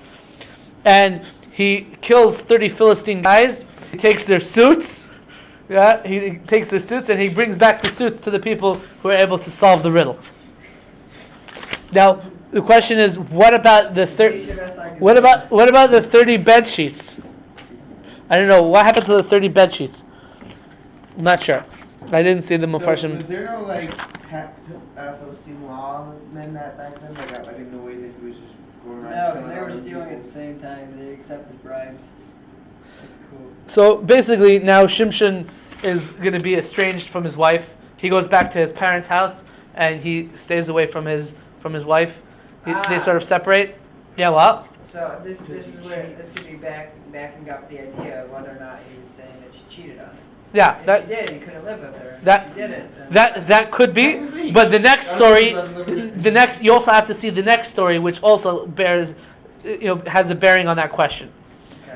and he kills 30 Philistine guys. He takes their suits. Yeah, he takes their suits and he brings back the suits to the people who are able to solve the riddle. Now, the question is, what about the 30 bed sheets? I don't know what happened to the 30 bed sheets. I'm not sure. I didn't see the Mepharshim. Was there no Philistine law men that back then? Like in the way that he was just going around? No, because they were stealing at the same time. They accepted bribes. That's cool. So basically, now Shimshon is going to be estranged from his wife. He goes back to his parents' house and he stays away from his wife. They sort of separate. Yeah, well. So this is where this could be backing up the idea of whether or not he was saying that she cheated on him. Yeah, If that he did, he couldn't live with her. that If he didn't, then that could be, but the next story, you also have to see the next story, which also bears, has a bearing on that question.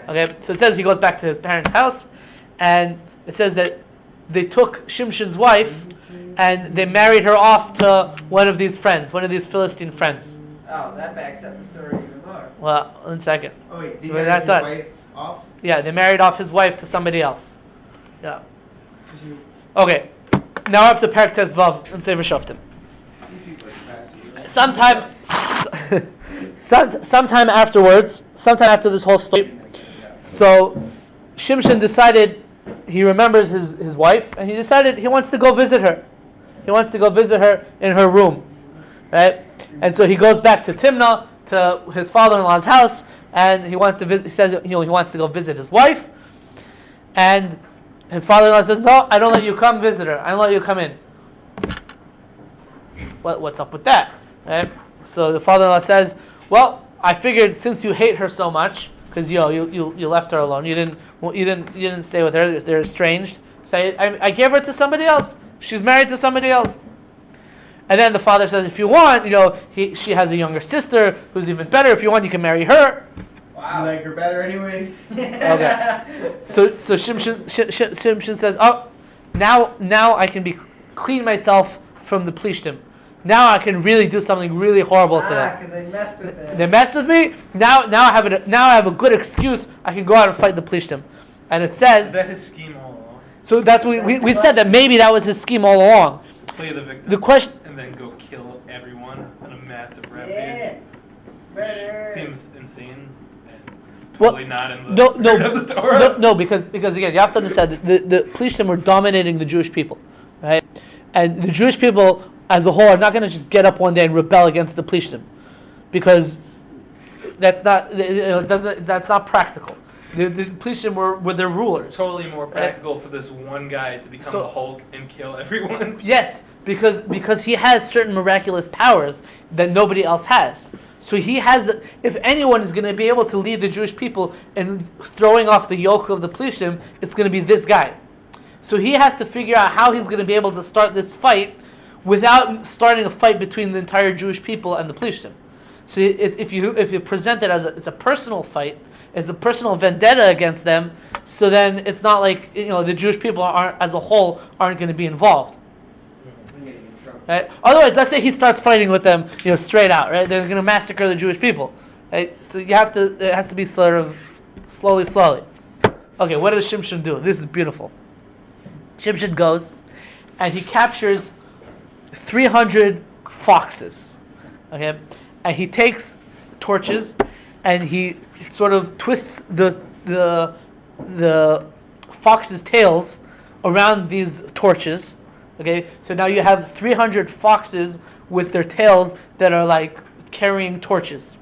Okay, so it says he goes back to his parents' house, and it says that they took Shimshon's wife, and they married her off to one of these Philistine friends. Oh, that backs up the story even more. Well, one second. Oh wait, did We're you not marry his done. wife off? Yeah, they married off his wife to somebody else. Yeah. Okay, now we're up to Perek Tes Vav and Sefer Shoftim. Sometime after this whole story, so Shimshon decided, he remembers his wife, and he decided he wants to go visit her. He wants to go visit her in her room, right? And so he goes back to Timna, to his father-in-law's house, and he wants to visit. He says he wants to go visit his wife, and his father-in-law says, "No, I don't let you come visit her. I don't let you come in." What's up with that? Right? So the father-in-law says, "Well, I figured since you hate her so much, because you left her alone. You didn't stay with her. They're estranged. Say, I gave her to somebody else. She's married to somebody else." And then the father says, "If you want, she has a younger sister who's even better. If you want, you can marry her." Wow. You like her better, anyways. Okay. So Shimshon says, "Oh, now I can clean myself from the Plishtim. Now I can really do something really horrible to them. Because they messed with it. They messed with me. Now I have a good excuse. I can go out and fight the Plishtim." And it says, Is that his scheme all along? so that's what we said, that maybe that was his scheme all along. Play the victim. The question, and then go kill everyone on a massive Yeah. rampage. Better. Seems insane and well, probably not in the spirit of the Torah. no, because again, you have to understand that the Plishtim were dominating the Jewish people, right? And the Jewish people as a whole are not going to just get up one day and rebel against the Plishtim, because that's not practical. The Plishtim were their rulers. It's totally more practical for this one guy to become the Hulk and kill everyone. Yes, because he has certain miraculous powers that nobody else has. So he has if anyone is going to be able to lead the Jewish people in throwing off the yoke of the Plishtim, it's going to be this guy. So he has to figure out how he's going to be able to start this fight without starting a fight between the entire Jewish people and the Plishtim. So if you present it as it's a personal fight, it's a personal vendetta against them, so then it's not like the Jewish people as a whole aren't going to be involved. Right? Otherwise, let's say he starts fighting with them, straight out. Right? They're going to massacre the Jewish people. Right? So it has to be sort of slowly. Okay, what does Shimshon do? This is beautiful. Shimshon goes and he captures 300 foxes. Okay, and he takes torches and he sort of twists the the foxes' tails around these torches. Okay, so now you have 300 foxes with their tails that are like carrying torches.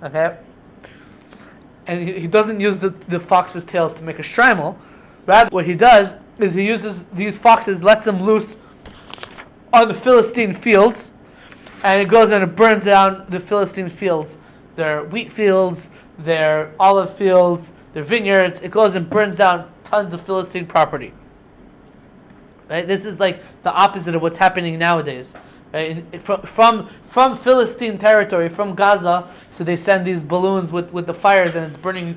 Okay, and he doesn't use the foxes' tails to make a shtreimel. Rather, what he does is he uses these foxes, lets them loose on the Philistine fields, and it goes and it burns down the Philistine fields, their wheat fields, their olive fields, their vineyards. It goes and burns down tons of Philistine property. Right? This is like the opposite of what's happening nowadays. Right? From Philistine territory, from Gaza, so they send these balloons with the fires, and it's burning,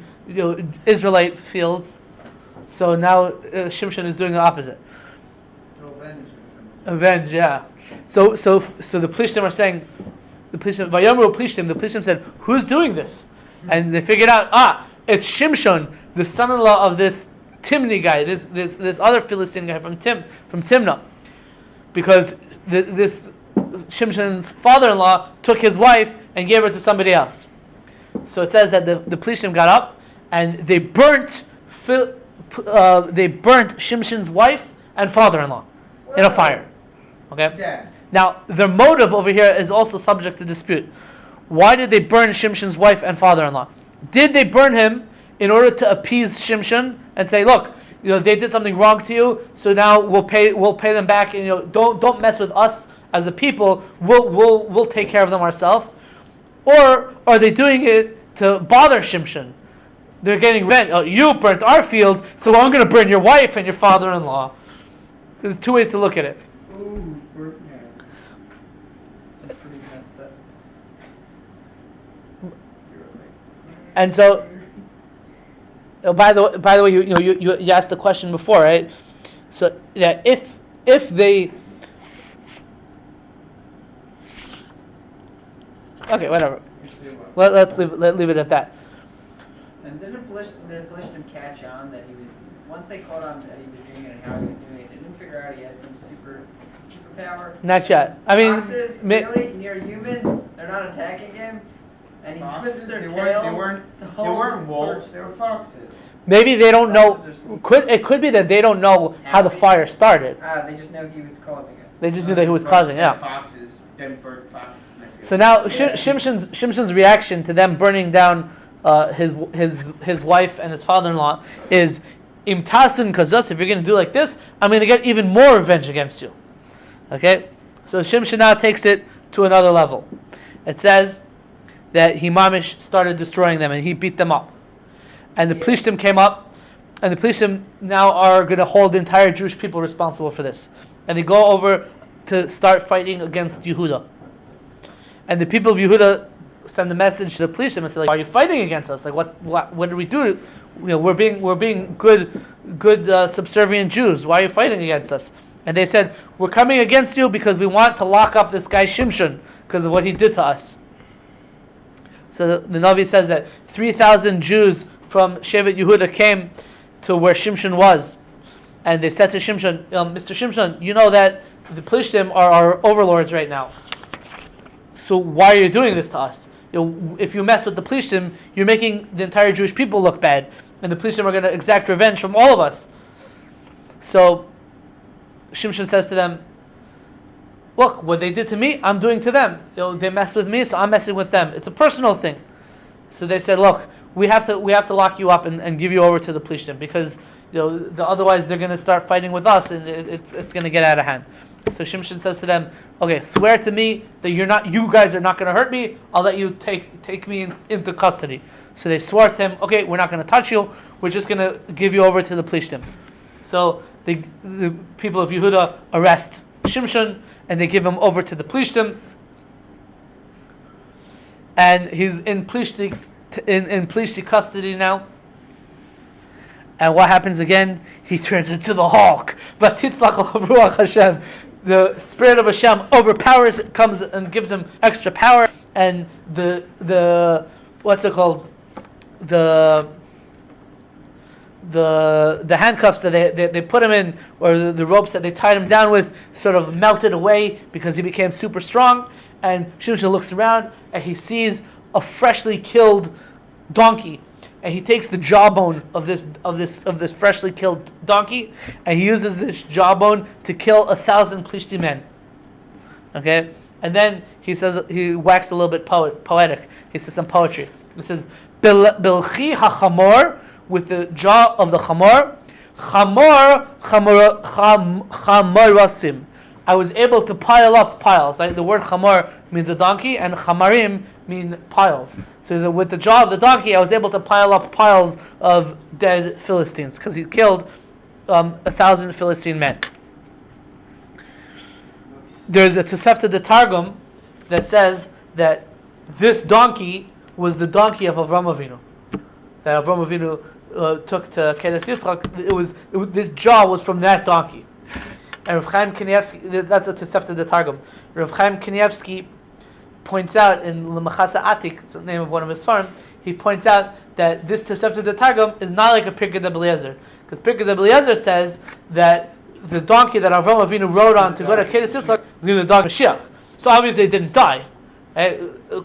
Israelite fields. So now Shimshon is doing the opposite. Avenge, yeah. So the Plishtim are saying, the Plishtim said, who's doing this? And they figured out, it's Shimshon, the son-in-law of this Timna guy, this other Philistine guy from Timna, because this Shimshon's father-in-law took his wife and gave her to somebody else. So it says that the Plishtim got up and they burnt Shimshon's wife and father-in-law in a fire. Okay. Yeah. Now their motive over here is also subject to dispute. Why did they burn Shimshon's wife and father-in-law? Did they burn him in order to appease Shimshon and say, look, they did something wrong to you, so now we'll pay them back, and don't mess with us as a people. We'll take care of them ourselves. Or are they doing it to bother Shimshon? They're getting revenge. Oh, you burnt our fields, so I'm going to burn your wife and your father-in-law. There's two ways to look at it. Ooh, burnt. It's pretty messed up. And so, by the way, you asked the question before, right? So that if they, okay, whatever. Let's leave it at that. And didn't the Philistine catch on that he was, once they caught on that he was doing it and how he was doing it, they didn't figure out he had some superpower? Not yet. I mean, foxes, really, near humans, they're not attacking him, and he twists their tails. They weren't wolves, they were foxes. maybe they don't know. It could be that they don't know how the fire started. They just know he was causing it. They just knew that he was causing it. Yeah. Foxes, them burnt foxes. So now Shimshon's reaction to them burning down his wife and his father-in-law is, Im tasun kazos, if you're going to do like this, I'm going to get even more revenge against you. Okay? So Shimshon now takes it to another level. It says that he mamish started destroying them and he beat them up. And the Plishtim came up, and the Plishtim now are going to hold the entire Jewish people responsible for this. And they go over to start fighting against Yehuda. And the people of Yehuda send a message to the Plishtim and say, like, "Why are you fighting against us? Like, what did we do? We're being good subservient Jews. Why are you fighting against us?" And they said, "We're coming against you because we want to lock up this guy Shimshon because of what he did to us." So the Navi says that 3,000 Jews from Shevet Yehuda came to where Shimshon was, and they said to Shimshon, "Mr. Shimshon, you know that the Plishtim are our overlords right now. So why are you doing this to us? If you mess with the Plishtim, you're making the entire Jewish people look bad, and the Plishtim are going to exact revenge from all of us." So Shimshon says to them, "Look, what they did to me, I'm doing to them. They messed with me, so I'm messing with them. It's a personal thing." So they said, "Look, we have to lock you up and give you over to the Plishtim because otherwise they're going to start fighting with us, and it's going to get out of hand." So Shimshon says to them, "Okay, swear to me that you guys are not going to hurt me. I'll let you take me into custody." So they swore to him, "Okay, we're not going to touch you. We're just going to give you over to the Plishtim." So the people of Yehuda arrest Shimshon and they give him over to the Plishtim, and he's in Plishti custody now. And what happens again? He turns into the Hulk. Hashem. The Spirit of Hashem overpowers, comes and gives him extra power, and the what's it called? The handcuffs that they put him in, or the ropes that they tied him down with, sort of melted away because he became super strong. And Shimshon looks around and he sees a freshly killed donkey, and he takes the jawbone of this freshly killed donkey, and he uses this jawbone to kill 1,000 Plishti men. Okay, and then he says he waxed a little bit poetic. He says some poetry. He says, "Bilchi hachamor," with the jaw of the chamor, chamorasim. I was able to pile up piles. Right? The word chamor means a donkey, and chamarim mean piles. So with the jaw of the donkey, I was able to pile up piles of dead Philistines because he killed 1,000 Philistine men. There's a Tosefta de Targum that says that this donkey was the donkey of Avram Avinu. That Avram Avinu took to Kedes Yitzchak. This jaw was from that donkey. And Rav Chaim Kanievsky, that's a Tosefta de Targum. Rav Chaim Kanievsky points out in L'Machasa Atik, it's the name of one of his farm, he points out that this Tosefta de Targum is not like a Pirkei de Eliezer. Because Pirkei de Eliezer says that the donkey that Avram Avinu rode on to go to Kedes Yitzchak was going to die Mashiach. So obviously it didn't die. Right?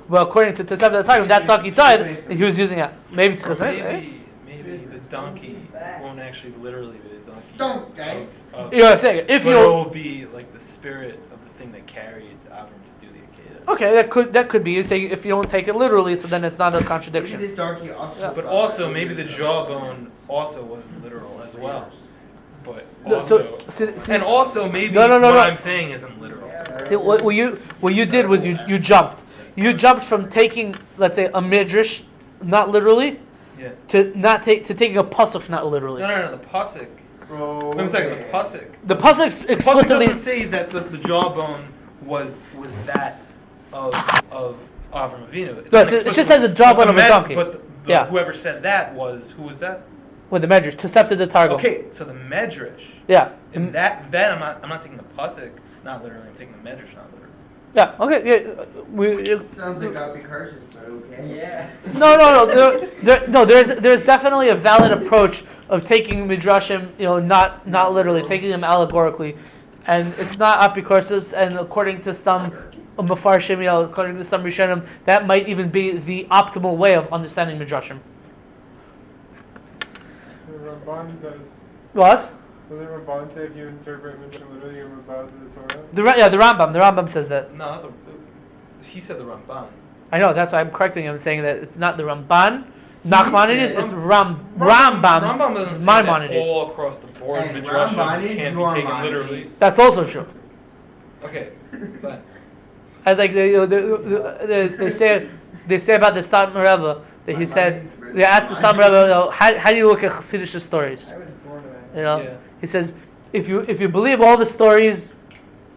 But according to Tosefta de Targum, that donkey died, and he was using it. Maybe the donkey won't actually literally be the donkey. Don't, guys. You know what I'm saying? If but you it will be like the spirit of the thing that carried Avram to do the Akedah. Okay, that could be. You're saying if you don't take it literally, so then it's not a contradiction. This donkey also. But also maybe the jawbone also wasn't literal as well. But No, also, see, and also maybe No. what I'm saying isn't literal. See, what you did was you jumped. You jumped from taking, let's say, a midrash, not literally, Yeah. to taking a pasuk, not literally. No, the pasuk. Bro. Wait a second, the pasuk. The pasuk The pasuk explicitly. doesn't say that the jawbone was that of Avram Avinu. No, it just says a jawbone of a donkey. But Yeah. whoever said that who was that? With the medrash, Tosefta de Targum. Okay, so the medrash. Yeah. And that I'm not taking the pasuk, not literally. I'm taking the medrash, not literally. Yeah. Okay. Yeah. Sounds like I'll be cautious, but okay. Yeah. No. There's definitely a valid approach of taking midrashim, not literally, taking them allegorically, and it's not apikorsis. And according to some mafarshim, according to some rishonim, that might even be the optimal way of understanding midrashim. The Ramban says. What? Will the Ramban say if you interpret Mishnah literally, you're rebels to the Torah? The Rambam says that. No, he said the Ramban. I know, that's why I'm correcting him, saying that it's not the Ramban, Nachmanides, it's Rambam. Rambam doesn't say that Maimonides. all across the board. And Midrashim Rambam is can't be taken Rambam. literally. That's also true. Okay, but I like they say about the Satmar Rebbe that he said they asked the Satmar Rebbe, how do you look at Chassidish stories? I was born of that. Yeah. He says if you believe all the stories,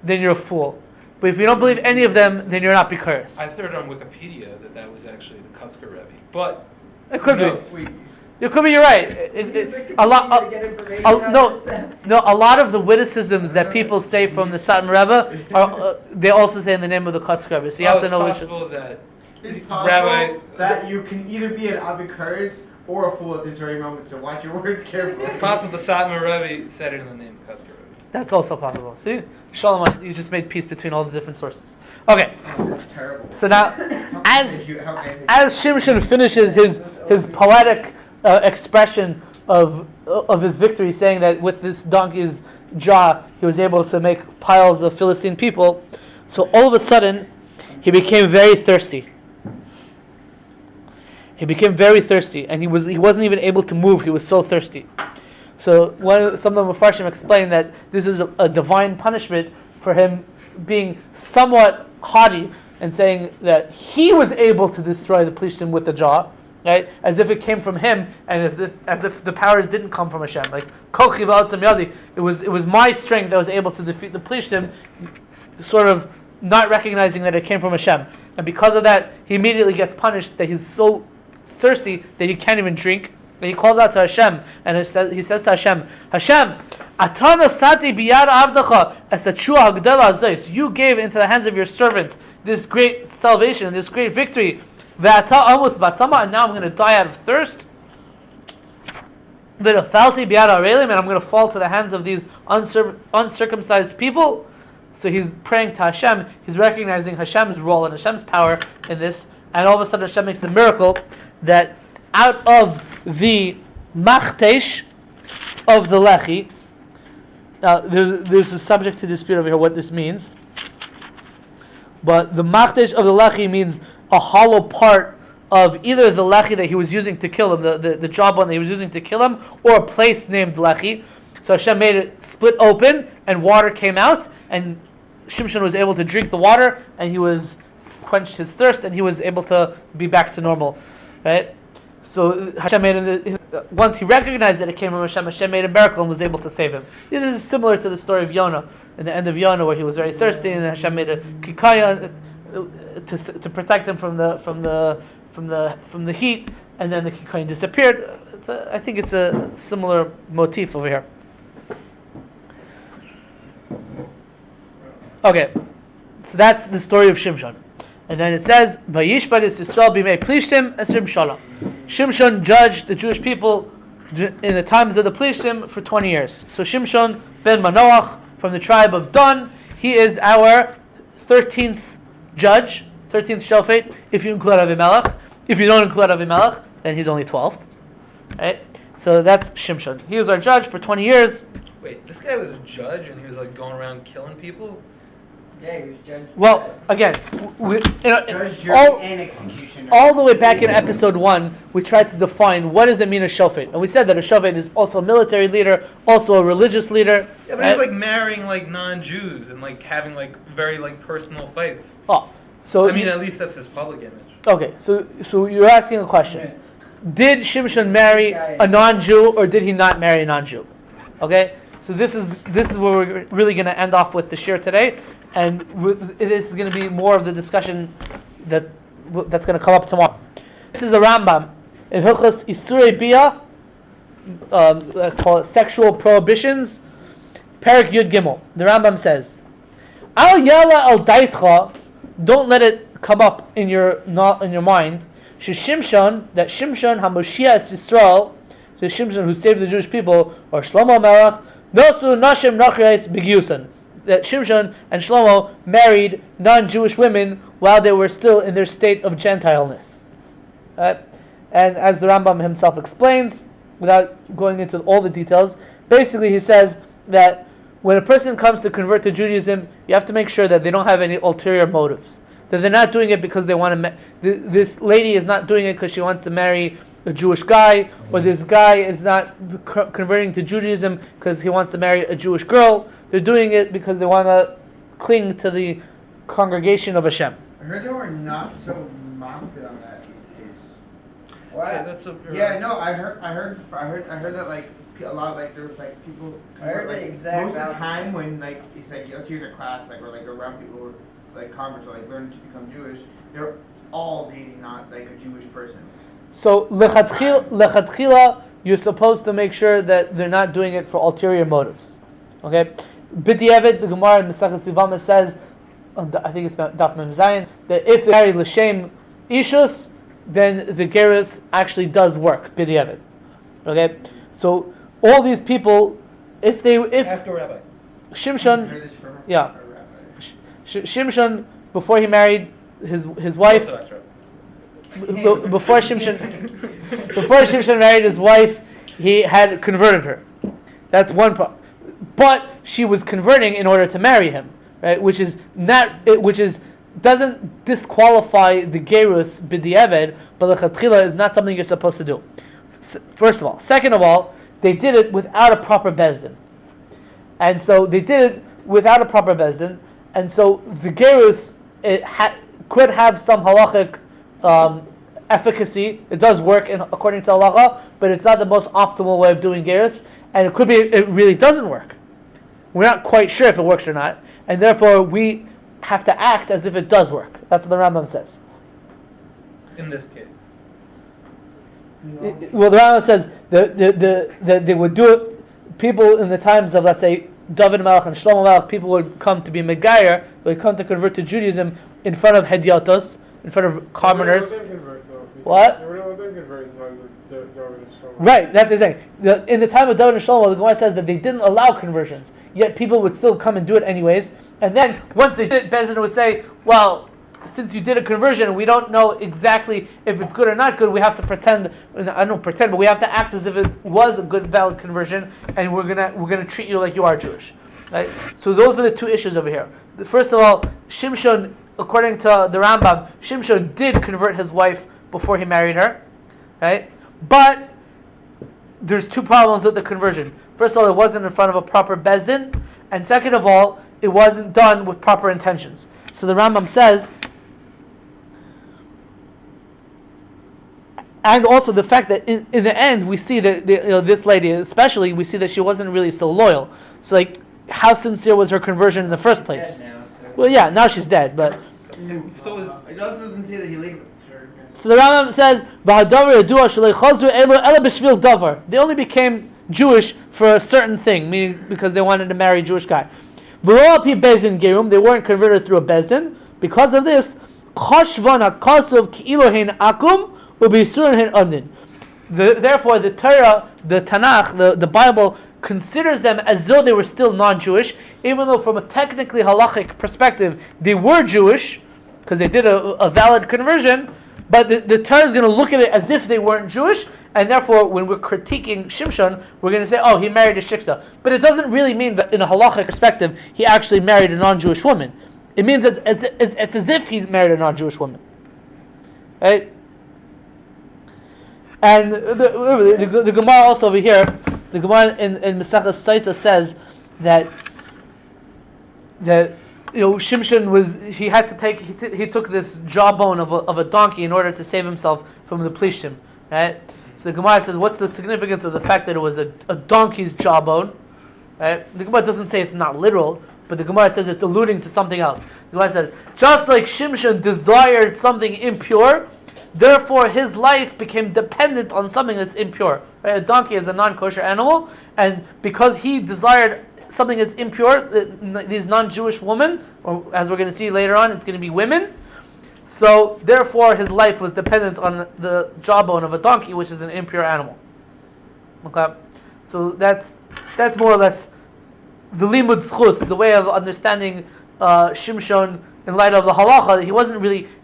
then you're a fool. But if you don't believe any of them, then you're not bikuris. I heard on Wikipedia that was actually the Kutzker Rebbe, but It could no. be. It could be. You're right. A lot. A lot of the witticisms that people say from the Satmar Rebbe are they also say in the name of the Kutzker Rebbe. So you have to know it's which. possible that It's possible Rabbi that you can either be an Abikuris or a fool at this very moment, so watch your words carefully. it's possible the Satmar Rebbe said it in the name of Kutzker Rebbe. That's also possible. See, Shalom, you just made peace between all the different sources. Okay. Oh, that's terrible. So now, How can I- as Shimshon finishes his poetic expression of his victory, saying that with this donkey's jaw he was able to make piles of Philistine people, so all of a sudden he became very thirsty. He became very thirsty, and he wasn't even able to move. He was so thirsty. So some of the Mepharshim explain that this is a divine punishment for him being somewhat haughty and saying that he was able to destroy the Plishtim with the jaw, right? As if it came from him, and as if the powers didn't come from Hashem. Like Kol Chiva Otzam Yadi, it was my strength that was able to defeat the Plishtim, sort of not recognizing that it came from Hashem. And because of that, he immediately gets punished that he's so thirsty that he can't even drink. And he calls out to Hashem, and he says to Hashem, Hashem, Atana sati biyad avdacha esachua hagdela azos. You gave into the hands of your servant this great salvation, this great victory. Ve'ata amos batzama, and now I'm going to die out of thirst. Ve'nafalti biyad arelim, and I'm going to fall to the hands of these uncircumcised people. So he's praying to Hashem. He's recognizing Hashem's role and Hashem's power in this. And all of a sudden, Hashem makes a miracle that out of the machtesh of the lechi. Now, there's a subject to dispute over here what this means. But the machtesh of the lechi means a hollow part of either the lechi that he was using to kill him, the jawbone that he was using to kill him, or a place named lechi. So Hashem made it split open, and water came out, and Shimshon was able to drink the water, and he was quenched his thirst, and he was able to be back to normal, right? So Hashem made it, once he recognized that it came from Hashem, Hashem made a miracle and was able to save him. This is similar to the story of Yonah, in the end of Yonah, where he was very thirsty, and Hashem made a kikaya to protect him from the heat, and then the kikaya disappeared. I think it's a similar motif over here. Okay, so that's the story of Shimshon. And then it says, Vayishbad es Yisrael b'mei Plishtim esrim shala. Shimshon judged the Jewish people in the times of the Plishtim for 20 years. So Shimshon ben Manoah from the tribe of Dan, he is our 13th judge, 13th shofet, if you include Avimelech. If you don't include Avimelech, then he's only 12th. Right? So that's Shimshon. He was our judge for 20 years. Wait, this guy was a judge and he was like going around killing people? Yeah, he was judge. Well, again, Judge, jury, and executioner. all the way back in episode 1, we tried to define what does it mean a shofet, and we said that a shofet is also a military leader, also a religious leader. Yeah, but he's like marrying like non-Jews and like having like very like personal fights. Oh, so I mean, at least that's his public image. Okay, so you're asking a question: did Shimshon marry a non-Jew, or did he not marry a non-Jew? Okay, so this is where we're really going to end off with the shir today. And it is going to be more of the discussion that's going to come up tomorrow. This is the Rambam in Hilchos Isurei Bia, let's call it sexual prohibitions, Perek Yud Gimel. The Rambam says, Al Yala Al Daitcha, don't let it come up in your mind. Shimshon, that Shimshon HaMoshiach es Yisrael, so Shimshon who saved the Jewish people, or Shlomo Melech, Nosu Nashim Nachreis B'Giyusan, that Shimshon and Shlomo married non-Jewish women while they were still in their state of Gentileness. And as the Rambam himself explains, without going into all the details, basically he says that when a person comes to convert to Judaism, you have to make sure that they don't have any ulterior motives. That they're not doing it because they want to... this lady is not doing it because she wants to marry a Jewish guy, or this guy is not converting to Judaism because he wants to marry a Jewish girl. They're doing it because they want to cling to the congregation of Hashem. I heard they were not so mounted on that these days. Why? Yeah, that's Yeah, no, I heard that like a lot of like there was like people. I heard like, the exact most of the opposite. time when like it's like let's hear their class like or like around people who are like converts or like learning to become Jewish, they're all dating not like a Jewish person. So lechatchila, you're supposed to make sure that they're not doing it for ulterior motives. Okay. B'diavad, the Gemara in Maseches Yevamah says, I think it's Daf Mem Zayin, that if they marry l'shem ishus, then the gerus actually does work. B'diavad. Okay, so all these people, if ask a rabbi. Shimshon, yeah, Shimshon before he married his wife, before Shimshon married his wife, he had converted her. That's one part. But she was converting in order to marry him, right? Which doesn't disqualify the gerus b'diavad, but lechatchila is not something you're supposed to do. First of all, second of all, they did it without a proper bezdin, and so they did it without a proper bezdin, and so the gerus could have some halachic efficacy. It does work according to halacha, but it's not the most optimal way of doing gerus. And it could be it really doesn't work. We're not quite sure if it works or not, and therefore we have to act as if it does work. That's what the Rambam says. In this case. Well, the Rambam says that they would do it. People in the times of, let's say, David Melech and Shlomo Melech, people would come to be Megayer, would come to convert to Judaism in front of Hediotos, in front of commoners. What? Right, that's the thing. In the time of David and Shlomo, the Gemara says that they didn't allow conversions, yet people would still come and do it anyways. And then once they did it, Bezdin would say, "Well, since you did a conversion, we don't know exactly if it's good or not good. We have to pretend. I don't pretend, but we have to act as if it was a good, valid conversion, and we're gonna treat you like you are Jewish. Right? So those are the two issues over here. First of all, Shimshon, according to the Rambam, Shimshon did convert his wife before he married her, right? But there's two problems with the conversion. First of all, it wasn't in front of a proper bezdin, and second of all, it wasn't done with proper intentions. So the Rambam says, and also the fact that in the end we see that this lady, especially, we see that she wasn't really so loyal. So like, how sincere was her conversion in the first place? Dead now, so. Well, yeah, now she's dead, but. So is It also doesn't say that he legally. So the Rambam says, they only became Jewish for a certain thing, meaning because they wanted to marry a Jewish guy. They weren't converted through a bezdin. Because of this, therefore the Torah, the Tanakh, the Bible considers them as though they were still non-Jewish, even though from a technically halachic perspective they were Jewish because they did a valid conversion. But the Torah is going to look at it as if they weren't Jewish, and therefore, when we're critiquing Shimshon, we're going to say, "Oh, he married a shiksa." But it doesn't really mean that, in a halachic perspective, he actually married a non-Jewish woman. It means it's as if he married a non-Jewish woman, right? And the Gemara also over here, the Gemara in Maseches Saita says that Shimshon he took this jawbone of a donkey in order to save himself from the Plishtim, right? So the Gemara says, what's the significance of the fact that it was a donkey's jawbone? Right? The Gemara doesn't say it's not literal, but the Gemara says it's alluding to something else. The Gemara says, just like Shimshon desired something impure, therefore his life became dependent on something that's impure. Right? A donkey is a non-kosher animal, and because he desired something that's impure, these non-Jewish women, or as we're going to see later on, it's going to be women. So therefore, his life was dependent on the jawbone of a donkey, which is an impure animal. Okay, so that's more or less the limud zchus, the way of understanding Shimshon in light of the halacha.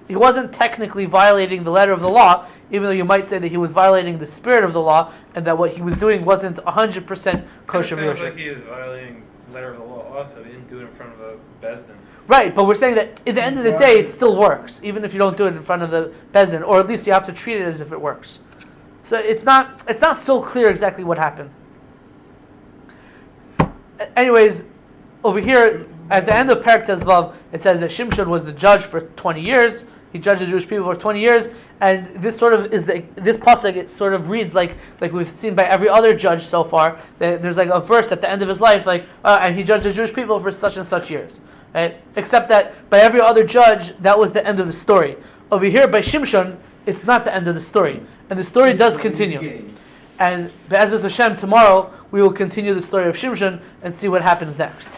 He wasn't technically violating the letter of the law, even though you might say that he was violating the spirit of the law, and that what he was doing wasn't 100% kosher. It sounds like he is violating the letter of the law also. He didn't do it in front of a bezdin. Right, but we're saying that at the end of the day, it still works, even if you don't do it in front of the bezdin, or at least you have to treat it as if it works. So it's not so clear exactly what happened. Anyways, over here at the end of Perek Tezvav, it says that Shimshon was the judge for 20 years. He judged the Jewish people for 20 years, and this sort of is this pasuk. It sort of reads like we've seen by every other judge so far. That there's like a verse at the end of his life, and he judged the Jewish people for such and such years. Right? Except that by every other judge, that was the end of the story. Over here by Shimshon, it's not the end of the story, and the story does continue. And Be'ezus Hashem, tomorrow we will continue the story of Shimshon and see what happens next.